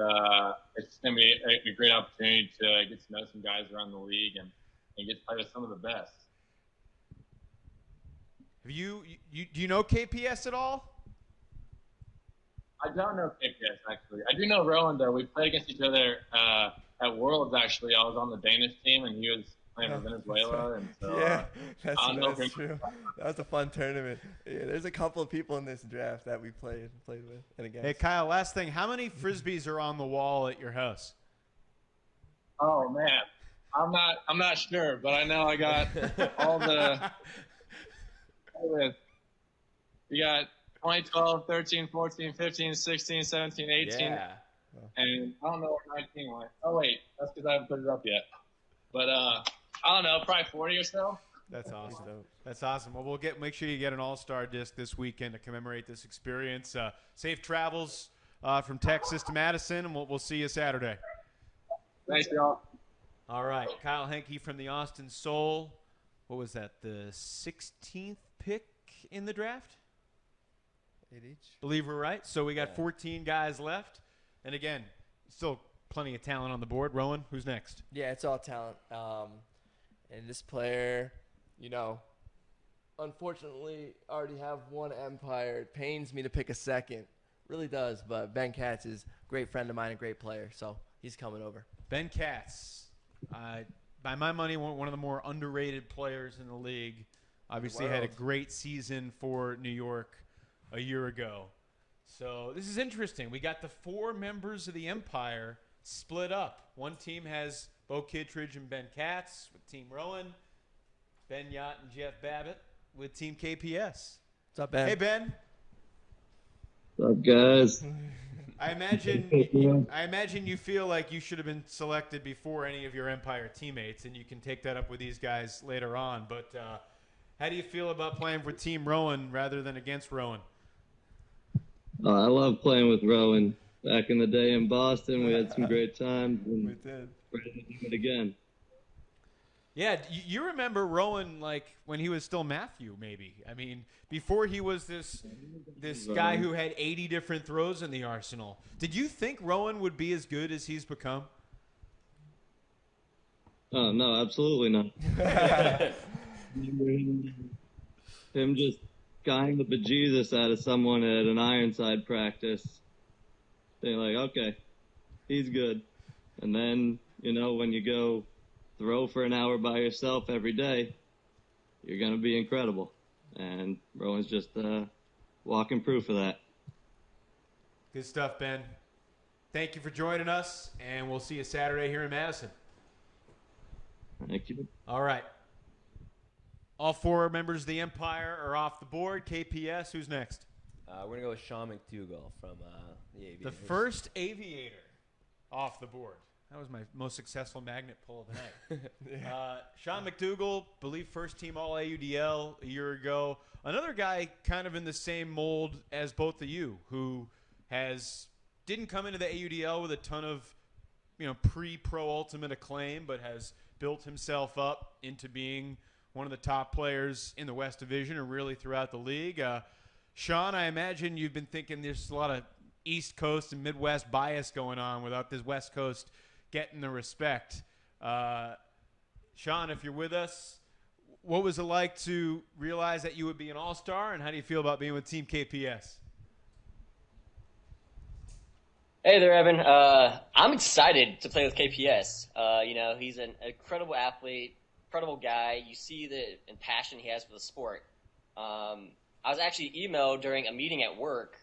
[SPEAKER 13] it's going to be a great opportunity to get to know some guys around the league and get to play with some of the best.
[SPEAKER 1] Do you know KPS at all?
[SPEAKER 13] I don't know KPS, actually. I do know Rowan, though. We played against each other at Worlds, actually. I was on the Danish team, and he was playing for Venezuela. And so,
[SPEAKER 3] that's true. That was a fun tournament. Yeah, there's a couple of people in this draft that we played with and against.
[SPEAKER 1] Hey, Kyle, last thing. How many Frisbees are on the wall at your house?
[SPEAKER 13] Oh, man. I'm not sure, but I know I got all the – you got 2012, 13, 14, 15, 16, 17, 18.
[SPEAKER 2] Yeah.
[SPEAKER 13] And I don't know where 19 went. Oh, wait. That's because I haven't put it up yet. But I don't know, probably 40 or so.
[SPEAKER 1] That's awesome. That's awesome. Well, make sure you get an All-Star disc this weekend to commemorate this experience. Safe travels from Texas to Madison, and we'll see you Saturday.
[SPEAKER 13] Thanks, y'all.
[SPEAKER 1] All right, Kyle Hankey from the Austin Soul. What was that, the 16th pick in the draft?
[SPEAKER 3] 8 each.
[SPEAKER 1] Believe we're right. So we got 14 guys left. And again, still plenty of talent on the board. Rowan, who's next?
[SPEAKER 3] Yeah, it's all talent. And this player, unfortunately, already have one Empire. It pains me to pick a second. Really does. But Ben Katz is a great friend of mine, a great player. So he's coming over.
[SPEAKER 1] Ben Katz. By my money, one of the more underrated players in the league. Obviously had a great season for New York a year ago. So this is interesting. We got the 4 members of the Empire split up. One team has Beau Kittredge and Ben Katz with Team Rowan, Ben Yacht and Jeff Babbitt with Team KPS.
[SPEAKER 3] What's up, Ben?
[SPEAKER 1] Hey, Ben.
[SPEAKER 14] What's up, guys?
[SPEAKER 1] I imagine you feel like you should have been selected before any of your Empire teammates, and you can take that up with these guys later on. But how do you feel about playing for Team Rowan rather than against Rowan?
[SPEAKER 14] I love playing with Rowan. Back in the day in Boston, we had some great times. And
[SPEAKER 3] we did.
[SPEAKER 14] Ready to do it again.
[SPEAKER 1] Yeah, you remember Rowan like when he was still Matthew, maybe. I mean, before he was this guy who had 80 different throws in the arsenal. Did you think Rowan would be as good as he's become?
[SPEAKER 14] Oh, no, absolutely not. Him just guying the bejesus out of someone at an Ironside practice. They're like, okay, he's good. And then, when you go throw for an hour by yourself every day, you're going to be incredible. And Rowan's just walking proof of that.
[SPEAKER 1] Good stuff, Ben. Thank you for joining us, and we'll see you Saturday here in Madison.
[SPEAKER 14] Thank you.
[SPEAKER 1] All right. All 4 members of the Empire are off the board. KPS, who's next?
[SPEAKER 2] We're going to go with Sean McDougal from the Aviators.
[SPEAKER 1] The first Aviator off the board. That was my most successful magnet pull of the night. Sean McDougal, believe first team All-AUDL a year ago. Another guy kind of in the same mold as both of you, who didn't come into the AUDL with a ton of pre-pro ultimate acclaim, but has built himself up into being one of the top players in the West Division and really throughout the league. Sean, I imagine you've been thinking there's a lot of East Coast and Midwest bias going on without this West Coast getting the respect. Sean, if you're with us, what was it like to realize that you would be an All-Star, and how do you feel about being with Team KPS?
[SPEAKER 15] Hey there, Evan. I'm excited to play with KPS. He's an incredible athlete, incredible guy. You see the passion he has for the sport. I was actually emailed during a meeting at work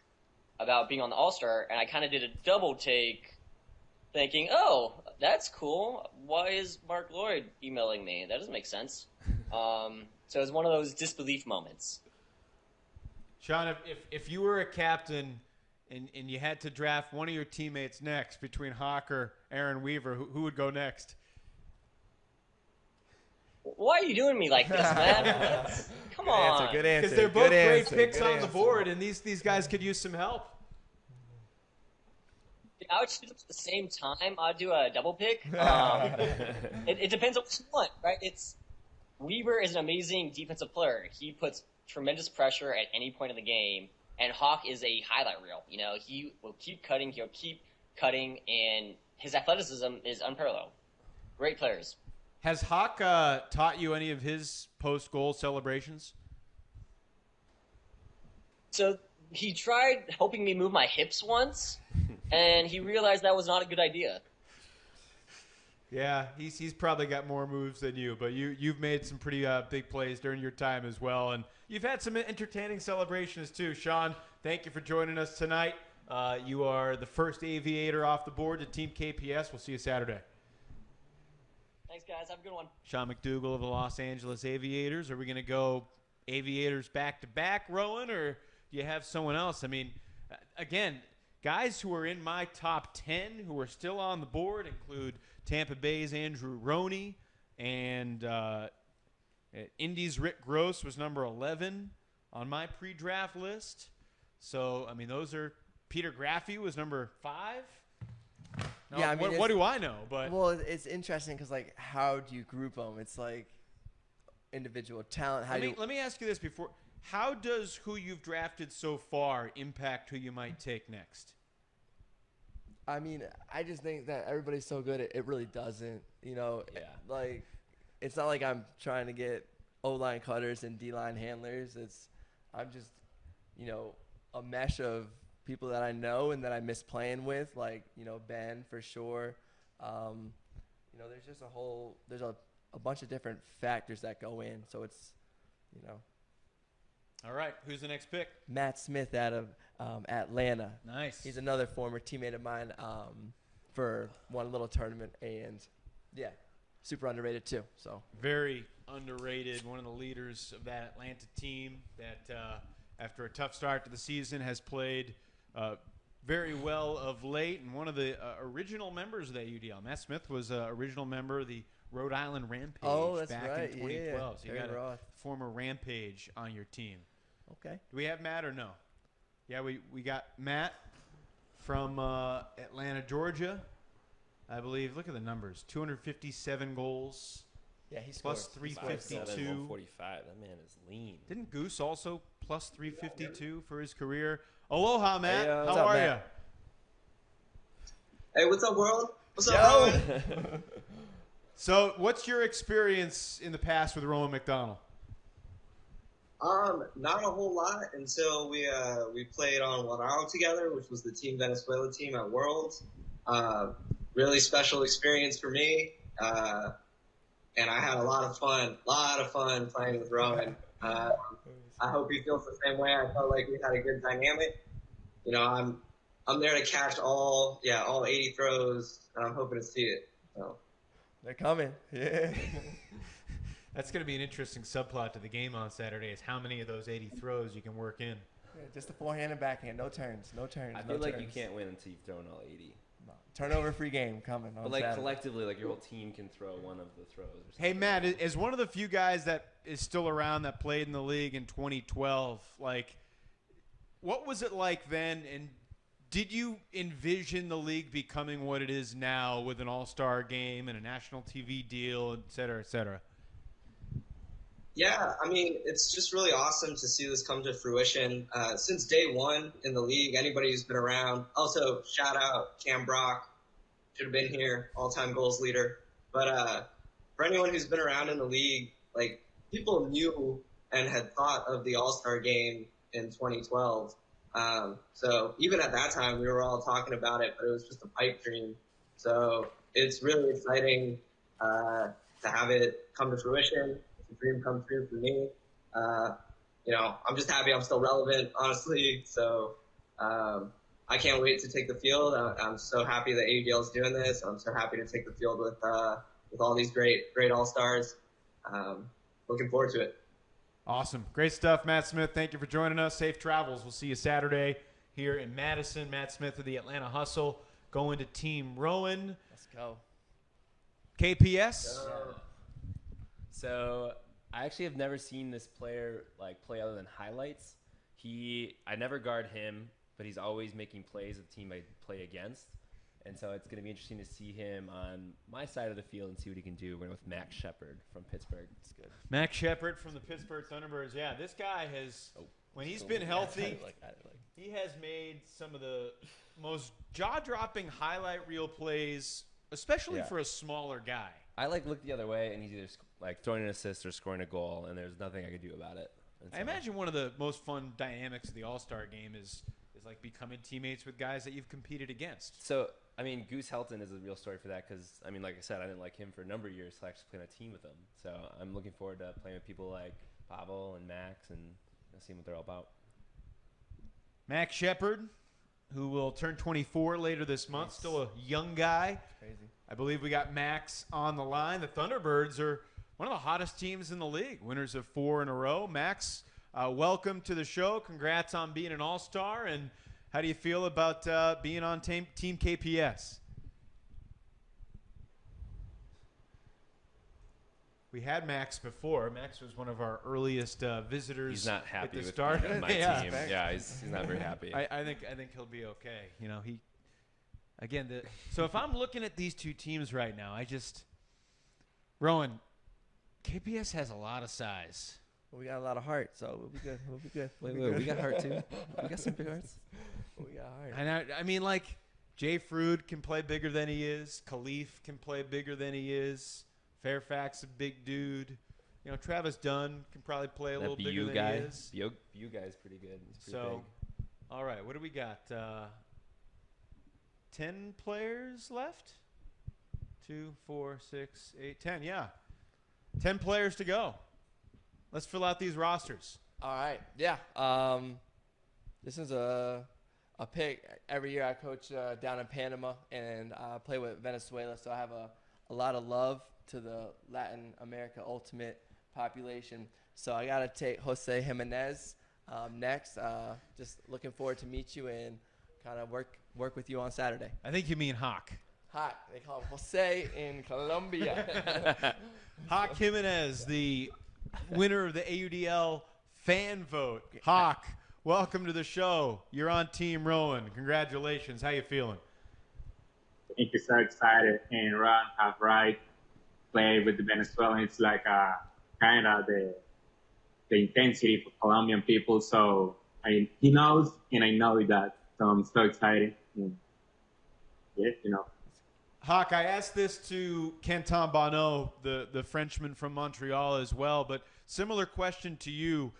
[SPEAKER 15] about being on the All-Star, and I kind of did a double take thinking, oh, that's cool. Why is Mark Lloyd emailing me? That doesn't make sense. So it was one of those disbelief moments.
[SPEAKER 1] Sean, if you were a captain and you had to draft one of your teammates next between Hawk or Aaron Weaver, who would go next?
[SPEAKER 15] Why are you doing me like this, man? Come on.
[SPEAKER 3] Good answer.
[SPEAKER 1] Because they're both great picks on the board, and these guys could use some help.
[SPEAKER 15] I would shoot them at the same time. I'd do a double pick. It depends on what you want, right? Weaver is an amazing defensive player. He puts tremendous pressure at any point in the game, and Hawk is a highlight reel. He will keep cutting, he'll keep cutting, and his athleticism is unparalleled. Great players.
[SPEAKER 1] Has Hawk taught you any of his post-goal celebrations?
[SPEAKER 15] So he tried helping me move my hips once, and he realized that was not a good idea.
[SPEAKER 1] Yeah, he's probably got more moves than you, but you've made some pretty big plays during your time as well, and you've had some entertaining celebrations too. Sean, thank you for joining us tonight. You are the first Aviator off the board to Team KPS. We'll see you Saturday.
[SPEAKER 15] Thanks, guys. Have a good one.
[SPEAKER 1] Sean McDougal of the Los Angeles Aviators. Are we going to go Aviators back-to-back, Rowan, or do you have someone else? I mean, again, guys who are in my top 10 who are still on the board include Tampa Bay's Andrew Roney, and Indy's Rick Gross was number 11 on my pre-draft list. So, I mean, those are – Peter Graffey was number 5. No,
[SPEAKER 3] yeah, I mean,
[SPEAKER 1] what do I know? But
[SPEAKER 3] well, it's interesting because, like, how do you group them? It's like individual talent.
[SPEAKER 1] Let me ask you this before. How does who you've drafted so far impact who you might take next?
[SPEAKER 3] I mean, I just think that everybody's so good, it really doesn't. You know, like, it's not like I'm trying to get O-line cutters and D-line handlers. I'm just, you know, a mesh of people that I know and that I miss playing with, like, you know, Ben for sure. You know, there's just there's a bunch of different factors that go in. So it's, you know.
[SPEAKER 1] All right, who's the next pick?
[SPEAKER 3] Matt Smith out of Atlanta.
[SPEAKER 1] Nice.
[SPEAKER 3] He's another former teammate of mine for one little tournament, and yeah, super underrated too. So
[SPEAKER 1] very underrated, one of the leaders of that Atlanta team that after a tough start to the season has played very well of late, and one of the original members of that UDL. Matt Smith was an original member of the Rhode Island Rampage back in 2012.
[SPEAKER 3] Yeah.
[SPEAKER 1] So you got a former Rampage on your team.
[SPEAKER 3] Okay.
[SPEAKER 1] Do we have Matt or no? Yeah, we got Matt from Atlanta, Georgia. I believe. Look at the numbers: 257 goals.
[SPEAKER 3] Yeah, he's
[SPEAKER 1] plus 352.
[SPEAKER 2] 145. That man is lean.
[SPEAKER 1] Didn't Goose also plus 352 for his career? Aloha, Matt.
[SPEAKER 2] Hey,
[SPEAKER 1] how are you?
[SPEAKER 16] Hey, what's up, world? What's up, Rowan?
[SPEAKER 1] So, what's your experience in the past with Rowan Mcdonald?
[SPEAKER 16] Not a whole lot until we played on Wildfire together, which was the Team Venezuela team at Worlds. Really special experience for me, and I had a lot of fun playing with Rowan. I hope he feels the same way. I felt like we had a good dynamic. You know, I'm there to catch all 80 throws, and I'm hoping to see it. So.
[SPEAKER 3] They're coming. Yeah.
[SPEAKER 1] That's going to be an interesting subplot to the game on Saturday is how many of those 80 throws you can work in.
[SPEAKER 3] Yeah, just a forehand and backhand. No turns.
[SPEAKER 2] I feel like you can't win until you've thrown all 80.
[SPEAKER 3] No. Turnover-free game coming on
[SPEAKER 2] But, like,
[SPEAKER 3] Saturday.
[SPEAKER 2] collectively, like, your whole team can throw one of the throws. Or something.
[SPEAKER 1] Hey, Matt, as one of the few guys that is still around that played in the league in 2012, like, what was it like then, and did you envision the league becoming what it is now with an All-Star game and a national TV deal, et cetera, et cetera?
[SPEAKER 16] Yeah, I mean, it's just really awesome to see this come to fruition. Since day one in the league, anybody who's been around. Also, shout out Cam Brock, should have been here, all-time goals leader. But for anyone who's been around in the league, like, people knew and had thought of the All-Star game in 2012. So even at that time, we were all talking about it, but it was just a pipe dream. So it's really exciting to have it come to fruition. It's a dream come true for me. You know, I'm just happy I'm still relevant, honestly. So I can't wait to take the field. I'm so happy that AUDL is doing this. I'm so happy to take the field with all these great All-Stars. Looking forward to it.
[SPEAKER 1] Awesome. Great stuff, Matt Smith. Thank you for joining us. Safe travels. We'll see you Saturday here in Madison. Matt Smith of the Atlanta Hustle going to Team Rowan.
[SPEAKER 3] Let's go.
[SPEAKER 1] KPS?
[SPEAKER 2] So I actually have never seen this player like play other than highlights. I never guard him, but he's always making plays with the team I play against. And so it's going to be interesting to see him on my side of the field and see what he can do. We're going with Max Shepard from Pittsburgh. It's good.
[SPEAKER 1] Max Shepard from the Pittsburgh Thunderbirds. Yeah, this guy has, when he's been healthy, he has made some of the most jaw-dropping highlight reel plays, especially for a smaller guy.
[SPEAKER 2] I look the other way, and he's either throwing an assist or scoring a goal, and there's nothing I could do about it.
[SPEAKER 1] I imagine one of the most fun dynamics of the All-Star game is like becoming teammates with guys that you've competed against.
[SPEAKER 2] So, I mean, Goose Helton is a real story for that because, I mean, like I said, I didn't like him for a number of years, so I actually played on a team with him. So I'm looking forward to playing with people like Pavo and Max and seeing what they're all about.
[SPEAKER 1] Max Shepard, who will turn 24 later this month, still a young guy.
[SPEAKER 3] Crazy.
[SPEAKER 1] I believe we got Max on the line. The Thunderbirds are one of the hottest teams in the league, winners of 4 in a row. Max, welcome to the show. Congrats on being an All-Star. And How do you feel about being on Team KPS? We had Max before. Max was one of our earliest visitors.
[SPEAKER 2] He's not happy
[SPEAKER 1] at the
[SPEAKER 2] with
[SPEAKER 1] start.
[SPEAKER 2] my team. Yeah, he's not very happy.
[SPEAKER 1] I think he'll be okay. You know, so if I'm looking at these two teams right now, Rowan, KPS has a lot of size.
[SPEAKER 3] We got a lot of heart, so we'll be good. We'll be good.
[SPEAKER 17] Wait, we got heart too. We got some big hearts.
[SPEAKER 3] We got heart.
[SPEAKER 1] And I mean, like, Jay Frood can play bigger than he is. Khalif can play bigger than he is. Fairfax, a big dude. You know, Travis Dunn can probably play a little bigger than he is.
[SPEAKER 2] Beau guy's pretty good. He's pretty big.
[SPEAKER 1] All right, what do we got? 10 players left? 2, 4, 6, 8, 10. Yeah. 10 players to go. Let's fill out these rosters.
[SPEAKER 3] All right. Yeah. This is a pick. Every year I coach down in Panama, and I play with Venezuela, so I have a lot of love to the Latin America ultimate population. So I got to take Jose Jimenez next. Just looking forward to meet you and kind of work with you on Saturday.
[SPEAKER 1] I think you mean Hawk.
[SPEAKER 3] Hawk. They call him Jose in Colombia.
[SPEAKER 1] Hawk Jimenez, the winner of the AUDL fan vote. Hawk, welcome to the show. You're on Team Rowan. Congratulations. How you feeling?
[SPEAKER 4] Thank you. So excited. And Ron have right. Play with the Venezuelan. It's like kind of the intensity for Colombian people. So he knows, and I know that. So I'm so excited. And yeah, you know.
[SPEAKER 1] Hawk, I asked this to Kenton Bono, the Frenchman from Montreal as well, but similar question to you.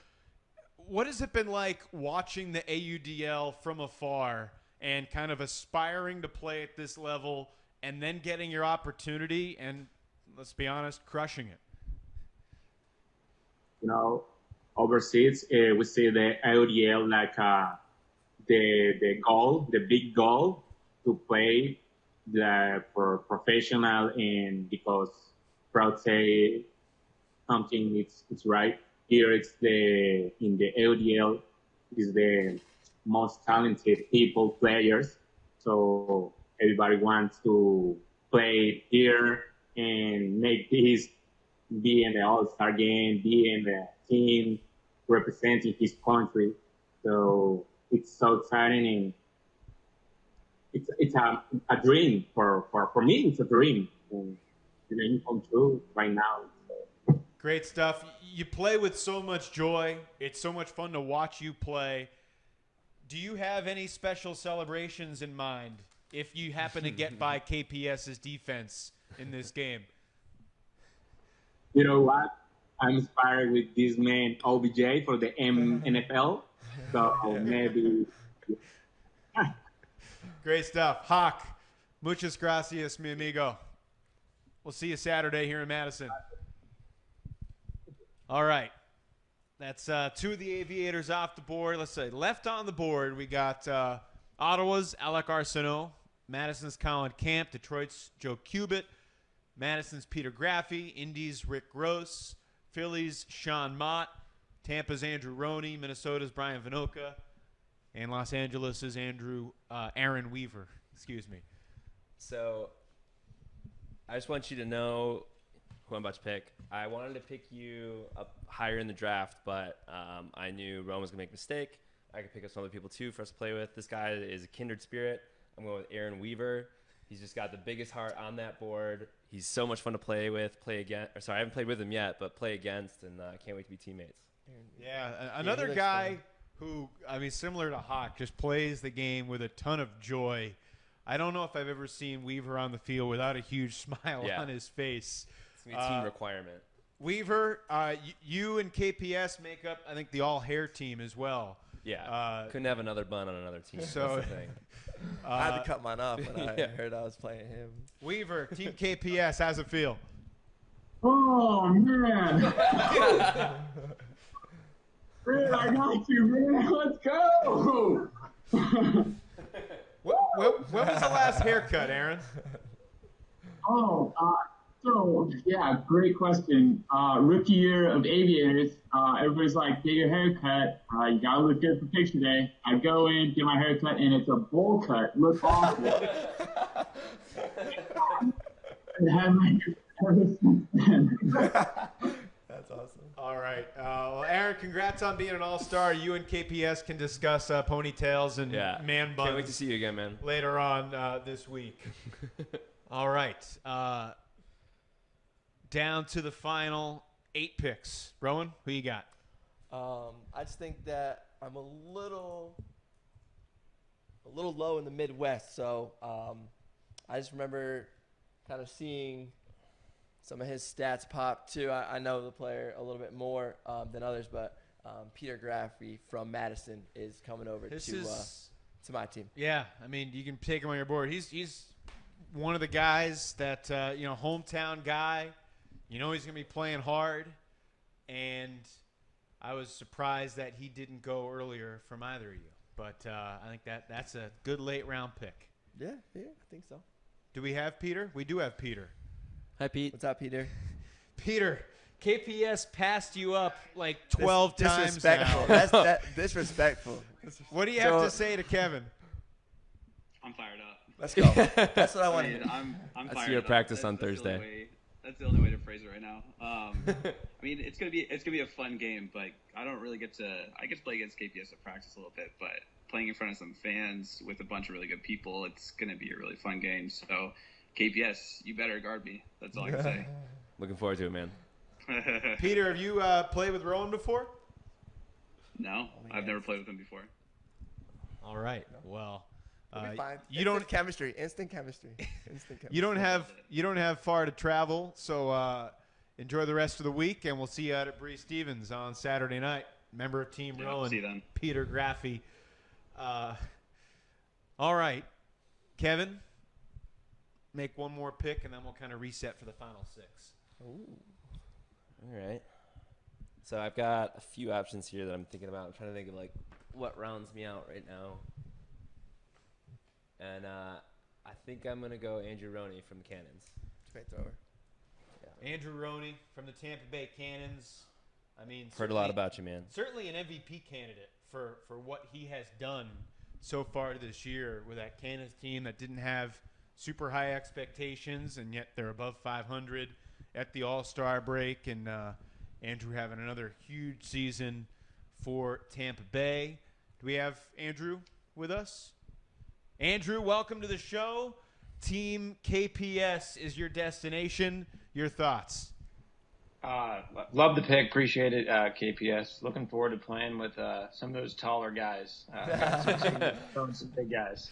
[SPEAKER 1] What has it been like watching the AUDL from afar and kind of aspiring to play at this level and then getting your opportunity and, let's be honest, crushing it?
[SPEAKER 4] You know, overseas, we see the AUDL like the big goal to play for professional, and because crowd say something it's right. Here it's in the AUDL is the most talented players. So everybody wants to play here and make this be in the All-Star Game, be in the team representing his country. So it's so exciting, and it's a dream for me. It's a dream, and the dream come true right now. So.
[SPEAKER 1] Great stuff. You play with so much joy. It's so much fun to watch you play. Do you have any special celebrations in mind if you happen to get by KPS's defense in this game?
[SPEAKER 4] You know what? I'm inspired with this man OBJ for the NFL. So maybe.
[SPEAKER 1] Great stuff. Hawk, muchas gracias, mi amigo. We'll see you Saturday here in Madison. All right. That's two of the Aviators off the board. Let's say left on the board, we got Ottawa's Alec Arsenault, Madison's Colin Camp, Detroit's Joe Cubitt, Madison's Peter Graffey, Indy's Rick Gross, Philly's Sean Mott, Tampa's Andrew Roney, Minnesota's Brian Vinoka, and Los Angeles' Aaron Weaver. Excuse me.
[SPEAKER 2] So I just want you to know who I'm about to pick. I wanted to pick you up higher in the draft, but I knew Rowan was going to make a mistake. I could pick up some other people, too, for us to play with. This guy is a kindred spirit. I'm going with Aaron Weaver. He's just got the biggest heart on that board. He's so much fun to play with, I haven't played with him yet, but play against, and I can't wait to be teammates.
[SPEAKER 1] Yeah, another guy who, I mean, similar to Hawk, just plays the game with a ton of joy. I don't know if I've ever seen Weaver on the field without a huge smile on his face.
[SPEAKER 2] It's going to be a team requirement.
[SPEAKER 1] Weaver, you and KPS make up, I think, the all-hair team as well.
[SPEAKER 2] Yeah, couldn't have another bun on another team.
[SPEAKER 1] So,
[SPEAKER 2] that's the thing.
[SPEAKER 3] I had to cut mine off when I heard I was playing him.
[SPEAKER 1] Weaver, Team KPS, how's it feel?
[SPEAKER 4] Oh, man. Man, I got you, man. Let's go.
[SPEAKER 1] When was the last haircut, Aaron?
[SPEAKER 4] Oh,
[SPEAKER 18] So, yeah, great question. Rookie year of Aviators, everybody's like, get your hair cut. You gotta look good for picture day. I go in, get my hair cut, and it's a bowl cut. Look awful. I have my hair ever since then.
[SPEAKER 3] That's awesome.
[SPEAKER 1] All right. Well, Aaron, congrats on being an all-star. You and KPS can discuss ponytails and man buns.
[SPEAKER 2] Can't wait to see you again, man.
[SPEAKER 1] Later on this week. All right. Down to the final 8 picks. Rowan, who you got?
[SPEAKER 3] I just think that I'm a little low in the Midwest, so I just remember kind of seeing some of his stats pop too. I know the player a little bit more than others, but Peter Graffy from Madison is coming over to my team.
[SPEAKER 1] Yeah, I mean, you can take him on your board. He's one of the guys that hometown guy. You know he's going to be playing hard, and I was surprised that he didn't go earlier from either of you. But I think that's a good late-round pick.
[SPEAKER 3] Yeah, I think so.
[SPEAKER 1] Do we have Peter? We do have Peter.
[SPEAKER 17] Hi, Pete.
[SPEAKER 3] What's up, Peter?
[SPEAKER 1] Peter, KPS passed you up like 12 times
[SPEAKER 3] disrespectful.
[SPEAKER 1] now.
[SPEAKER 3] That's disrespectful.
[SPEAKER 1] What do you have to say to Kevin?
[SPEAKER 19] I'm fired up.
[SPEAKER 3] Let's go. That's what I want to hear.
[SPEAKER 19] I'm
[SPEAKER 2] That's
[SPEAKER 19] fired
[SPEAKER 2] your
[SPEAKER 19] up.
[SPEAKER 2] practice on Thursday.
[SPEAKER 19] That's the only way to phrase it right now. I mean, it's gonna be a fun game, but I don't really get to play against KPS at practice a little bit, but playing in front of some fans with a bunch of really good people, it's gonna be a really fun game. So, KPS, you better guard me. That's all I can say.
[SPEAKER 2] Looking forward to it, man.
[SPEAKER 1] Peter, have you played with Rowan before?
[SPEAKER 19] No, I've never played with him before.
[SPEAKER 1] All right. Well,
[SPEAKER 3] you don't chemistry, instant chemistry.
[SPEAKER 1] You don't have far to travel, so enjoy the rest of the week, and we'll see you out at Bree Stevens on Saturday night. Member of Team Rowan,
[SPEAKER 19] see you then.
[SPEAKER 1] Peter Graffy. All right, Kevin, make one more pick, and then we'll kind of reset for the final 6.
[SPEAKER 2] Ooh. All right. So I've got a few options here that I'm thinking about. I'm trying to think of like what rounds me out right now. And I think I'm going to go Andrew Roney from the Cannons.
[SPEAKER 3] Great thrower.
[SPEAKER 1] Yeah. Andrew Roney from the Tampa Bay Cannons. I mean,
[SPEAKER 2] heard a lot about you, man.
[SPEAKER 1] Certainly an MVP candidate for what he has done so far this year with that Cannons team that didn't have super high expectations, and yet they're above 500 at the All-Star break. And Andrew having another huge season for Tampa Bay. Do we have Andrew with us? Andrew, welcome to the show. Team KPS is your destination. Your thoughts?
[SPEAKER 20] Love the pick. Appreciate it, KPS. Looking forward to playing with some of those taller guys. Some big guys.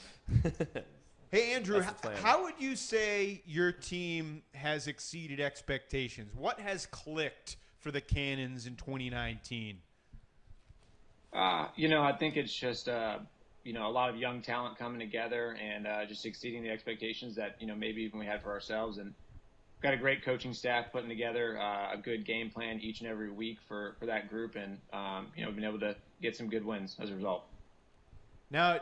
[SPEAKER 1] Hey, Andrew, how would you say your team has exceeded expectations? What has clicked for the Cannons in 2019?
[SPEAKER 20] I think it's just a lot of young talent coming together and just exceeding the expectations that, maybe even we had for ourselves. And we've got a great coaching staff putting together a good game plan each and every week for that group. And, been able to get some good wins as a result.
[SPEAKER 1] Now,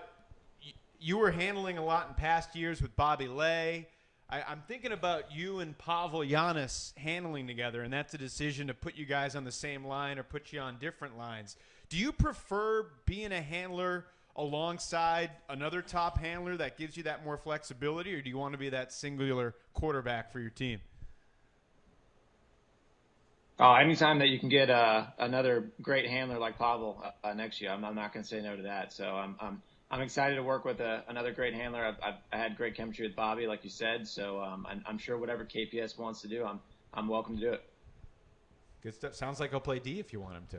[SPEAKER 1] you were handling a lot in past years with Bobby Lay. I'm thinking about you and Pavo Yanis handling together, and that's a decision to put you guys on the same line or put you on different lines. Do you prefer being a handler alongside another top handler that gives you that more flexibility, or do you want to be that singular quarterback for your team?
[SPEAKER 20] Anytime that you can get another great handler like Pavel next year, I'm not going to say no to that. So I'm excited to work with another great handler. I had great chemistry with Bobby, like you said. So I'm sure whatever KPS wants to do, I'm welcome to do it.
[SPEAKER 1] Good stuff. Sounds like I'll play D if you want him to.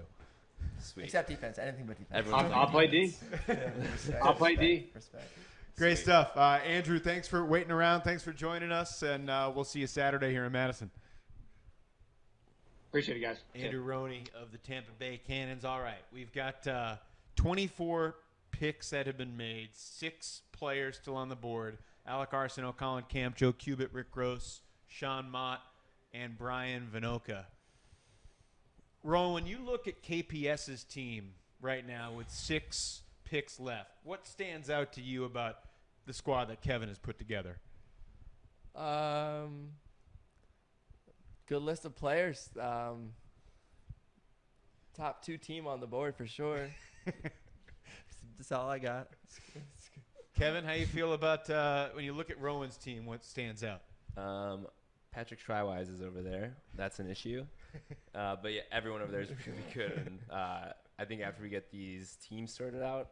[SPEAKER 3] Sweet. Except defense, anything but defense.
[SPEAKER 20] I'll play D. I'll play D.
[SPEAKER 3] Respect.
[SPEAKER 1] Great stuff. Andrew, thanks for waiting around. Thanks for joining us, and we'll see you Saturday here in Madison.
[SPEAKER 20] Appreciate it, guys.
[SPEAKER 1] Andrew Roney of the Tampa Bay Cannons. All right, we've got 24 picks that have been made, 6 players still on the board. Alec Arsenault, Colin Camp, Joe Cubitt, Rick Gross, Sean Mott, and Brian Vinoka. Rowan, when you look at KPS's team right now with 6 picks left, what stands out to you about the squad that Kevin has put together?
[SPEAKER 3] Good list of players. Top 2 team on the board for sure. That's all I got.
[SPEAKER 1] Kevin, how you feel about when you look at Rowan's team? What stands out?
[SPEAKER 2] Patrick Schreiwise is over there. That's an issue. But yeah, everyone over there is really good. And I think after we get these teams sorted out,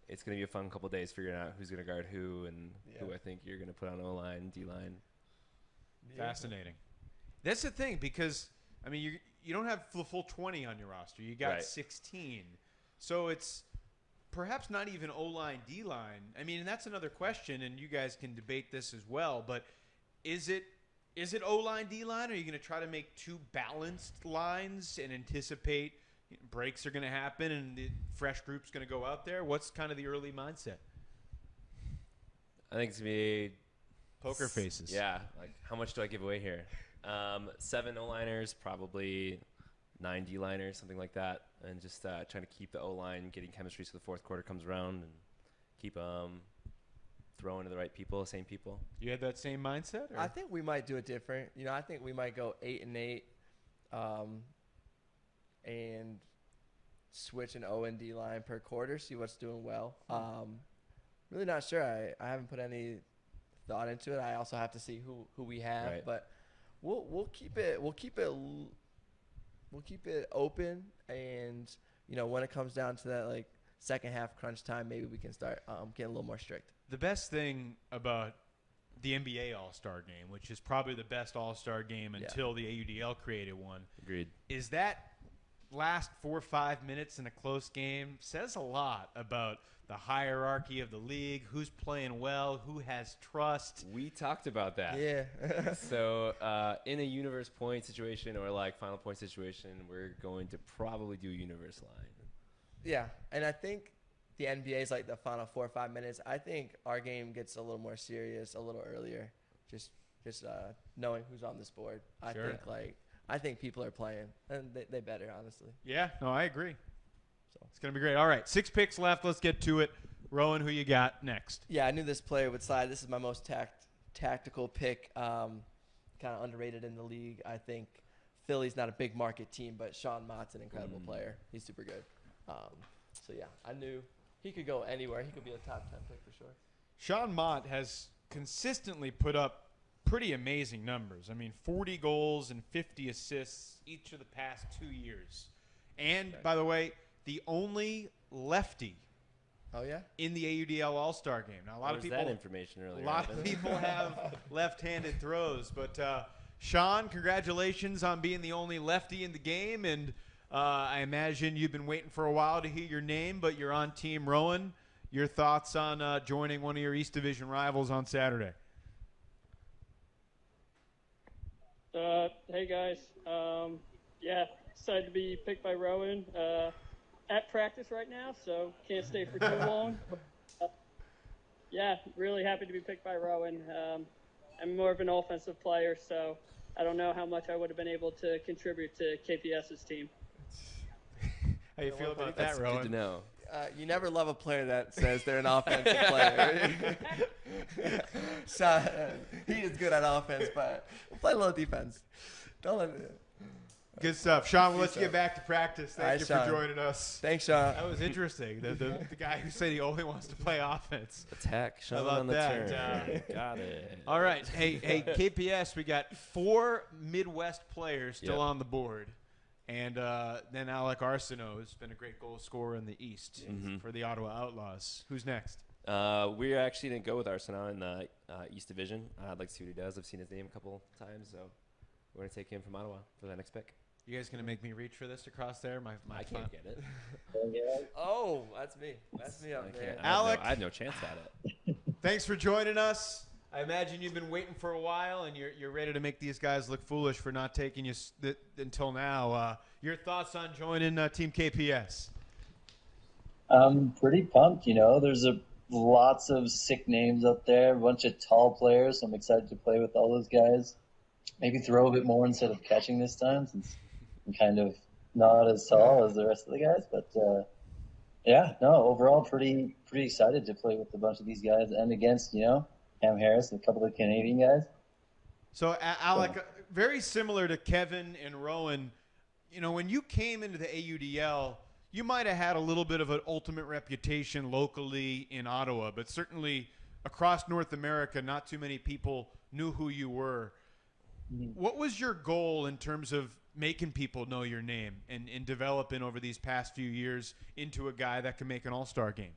[SPEAKER 2] it's going to be a fun couple days figuring out who's going to guard who and who I think you're going to put on O-line, D-line.
[SPEAKER 1] Fascinating. That's the thing because, I mean, you don't have the full 20 on your roster. You got 16. So it's perhaps not even O-line, D-line. I mean, and that's another question, and you guys can debate this as well. But is it O-line, D-line? Or are you going to try to make 2 balanced lines and anticipate breaks are going to happen and the fresh group's going to go out there? What's kind of the early mindset?
[SPEAKER 2] I think it's going to be
[SPEAKER 1] poker faces.
[SPEAKER 2] Yeah. Like, how much do I give away here? 7 O-liners, probably 9 D-liners, something like that. And just trying to keep the O-line getting chemistry so the fourth quarter comes around and keep throwing to the right people, same people.
[SPEAKER 1] You had that same mindset? Or?
[SPEAKER 3] I think we might do it different. You know, I think we might go 8-8 and switch an O and D line per quarter, see what's doing well. Really not sure. I haven't put any thought into it. I also have to see who we have, but we'll keep it open, and you know, when it comes down to that like second half crunch time, maybe we can start getting a little more strict.
[SPEAKER 1] The best thing about the NBA All-Star Game, which is probably the best All-Star Game until the AUDL created one,
[SPEAKER 2] agreed,
[SPEAKER 1] is that last 4 or 5 minutes in a close game says a lot about the hierarchy of the league, who's playing well, who has trust.
[SPEAKER 2] We talked about that.
[SPEAKER 3] Yeah.
[SPEAKER 2] So in a universe point situation or like final point situation, we're going to probably do a universe line.
[SPEAKER 3] Yeah, and I think the NBA is like the final 4 or 5 minutes. I think our game gets a little more serious a little earlier, just knowing who's on this board. I think people are playing, and they better, honestly.
[SPEAKER 1] Yeah, no, I agree. So it's going to be great. All right, 6 picks left. Let's get to it. Rowan, who you got next?
[SPEAKER 3] Yeah, I knew this player would slide. This is my most tactical pick, kind of underrated in the league. I think Philly's not a big market team, but Sean Mott's an incredible player. He's super good. So, yeah, I knew he could go anywhere. He could be a top 10 pick for sure.
[SPEAKER 1] Sean Mott has consistently put up pretty amazing numbers. I mean, 40 goals and 50 assists each of the past 2 years. And, by the way, the only lefty in the AUDL All-Star Game. Now, a lot of people
[SPEAKER 2] that information earlier.
[SPEAKER 1] A lot of people have left-handed throws. But, Sean, congratulations on being the only lefty in the game. And I imagine you've been waiting for a while to hear your name, but you're on Team Rowan. Your thoughts on joining one of your East Division rivals on Saturday?
[SPEAKER 21] Hey guys, excited to be picked by Rowan at practice right now, so can't stay for too long. Really happy to be picked by Rowan. I'm more of an offensive player, so I don't know how much I would have been able to contribute to KPS's team.
[SPEAKER 1] How you feel about that, Rowan?
[SPEAKER 2] Good to know.
[SPEAKER 3] You never love a player that says they're an offensive player. So, he is good at offense, but we'll play a little defense. Don't let it.
[SPEAKER 1] Good stuff. Sean, we'll let you get back to practice. Thank you for joining us.
[SPEAKER 3] Thanks, Sean.
[SPEAKER 1] That was interesting. The guy who said he only wants to play offense.
[SPEAKER 2] Attack Sean
[SPEAKER 1] about
[SPEAKER 2] on the
[SPEAKER 1] that?
[SPEAKER 2] turn. Got it.
[SPEAKER 1] All right. Hey, KPS, we got 4 Midwest players still on the board. And then Alec Arsenault has been a great goal scorer in the East for the Ottawa Outlaws. Who's next?
[SPEAKER 2] We're actually going to go with Arsenault in the East Division. I'd like to see what he does. I've seen his name a couple times, so we're going to take him from Ottawa for that next pick.
[SPEAKER 1] You guys going to make me reach for this across there?
[SPEAKER 2] I can't get it.
[SPEAKER 3] Oh, that's me. That's me up there.
[SPEAKER 1] Alec,
[SPEAKER 2] I have no chance at it.
[SPEAKER 1] Thanks for joining us. I imagine you've been waiting for a while, and you're ready to make these guys look foolish for not taking you until now. Your thoughts on joining Team KPS?
[SPEAKER 22] I'm pretty pumped. You know, there's lots of sick names up there, a bunch of tall players. So I'm excited to play with all those guys. Maybe throw a bit more instead of catching this time, since I'm kind of not as tall as the rest of the guys. But overall pretty excited to play with a bunch of these guys and against Cam Harris, a couple of Canadian guys.
[SPEAKER 1] So, Alec, very similar to Kevin and Rowan. You know, when you came into the AUDL, you might have had a little bit of an ultimate reputation locally in Ottawa, but certainly across North America, not too many people knew who you were. What was your goal in terms of making people know your name and developing over these past few years into a guy that can make an all-star game?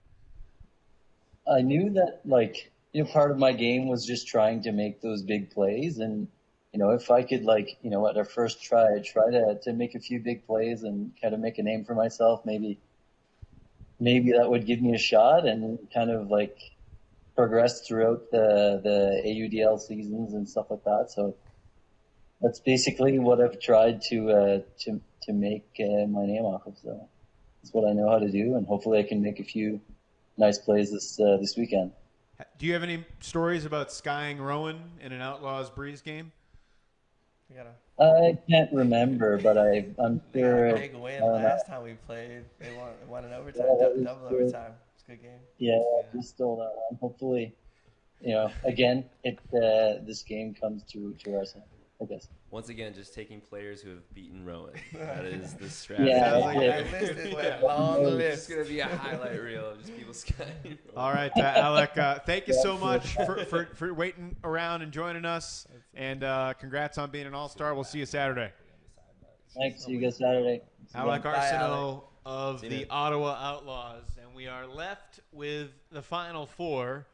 [SPEAKER 22] I knew that, like, you know, part of my game was just trying to make those big plays. And, you know, if I could, like, you know, at our first try to make a few big plays and kind of make a name for myself, maybe that would give me a shot, and kind of, like, progress throughout the AUDL seasons and stuff like that. So that's basically what I've tried to make my name off of. So that's what I know how to do, and hopefully I can make a few nice plays this weekend.
[SPEAKER 1] Do you have any stories about skying Rowan in an Outlaws Breeze game?
[SPEAKER 3] I
[SPEAKER 22] can't remember, but I'm sure.
[SPEAKER 3] Big win last time we played. They won in overtime, double overtime. It's a good game.
[SPEAKER 22] Yeah, we stole that one. Hopefully, you know, again, this game comes to our side, I guess.
[SPEAKER 2] Once again, just taking players who have beaten Rowan. That is the strategy.
[SPEAKER 22] Yeah,
[SPEAKER 3] on the list.
[SPEAKER 2] It's going to be a highlight reel of just people skying.
[SPEAKER 1] All right, Alec, thank you so much for waiting around and joining us. And congrats on being an all-star. We'll see you Saturday.
[SPEAKER 22] Thanks. See you guys Saturday.
[SPEAKER 1] Alec
[SPEAKER 22] Bye,
[SPEAKER 1] Arsenault of
[SPEAKER 2] See
[SPEAKER 1] the
[SPEAKER 2] you.
[SPEAKER 1] Ottawa Outlaws. And we are left with the Final Four.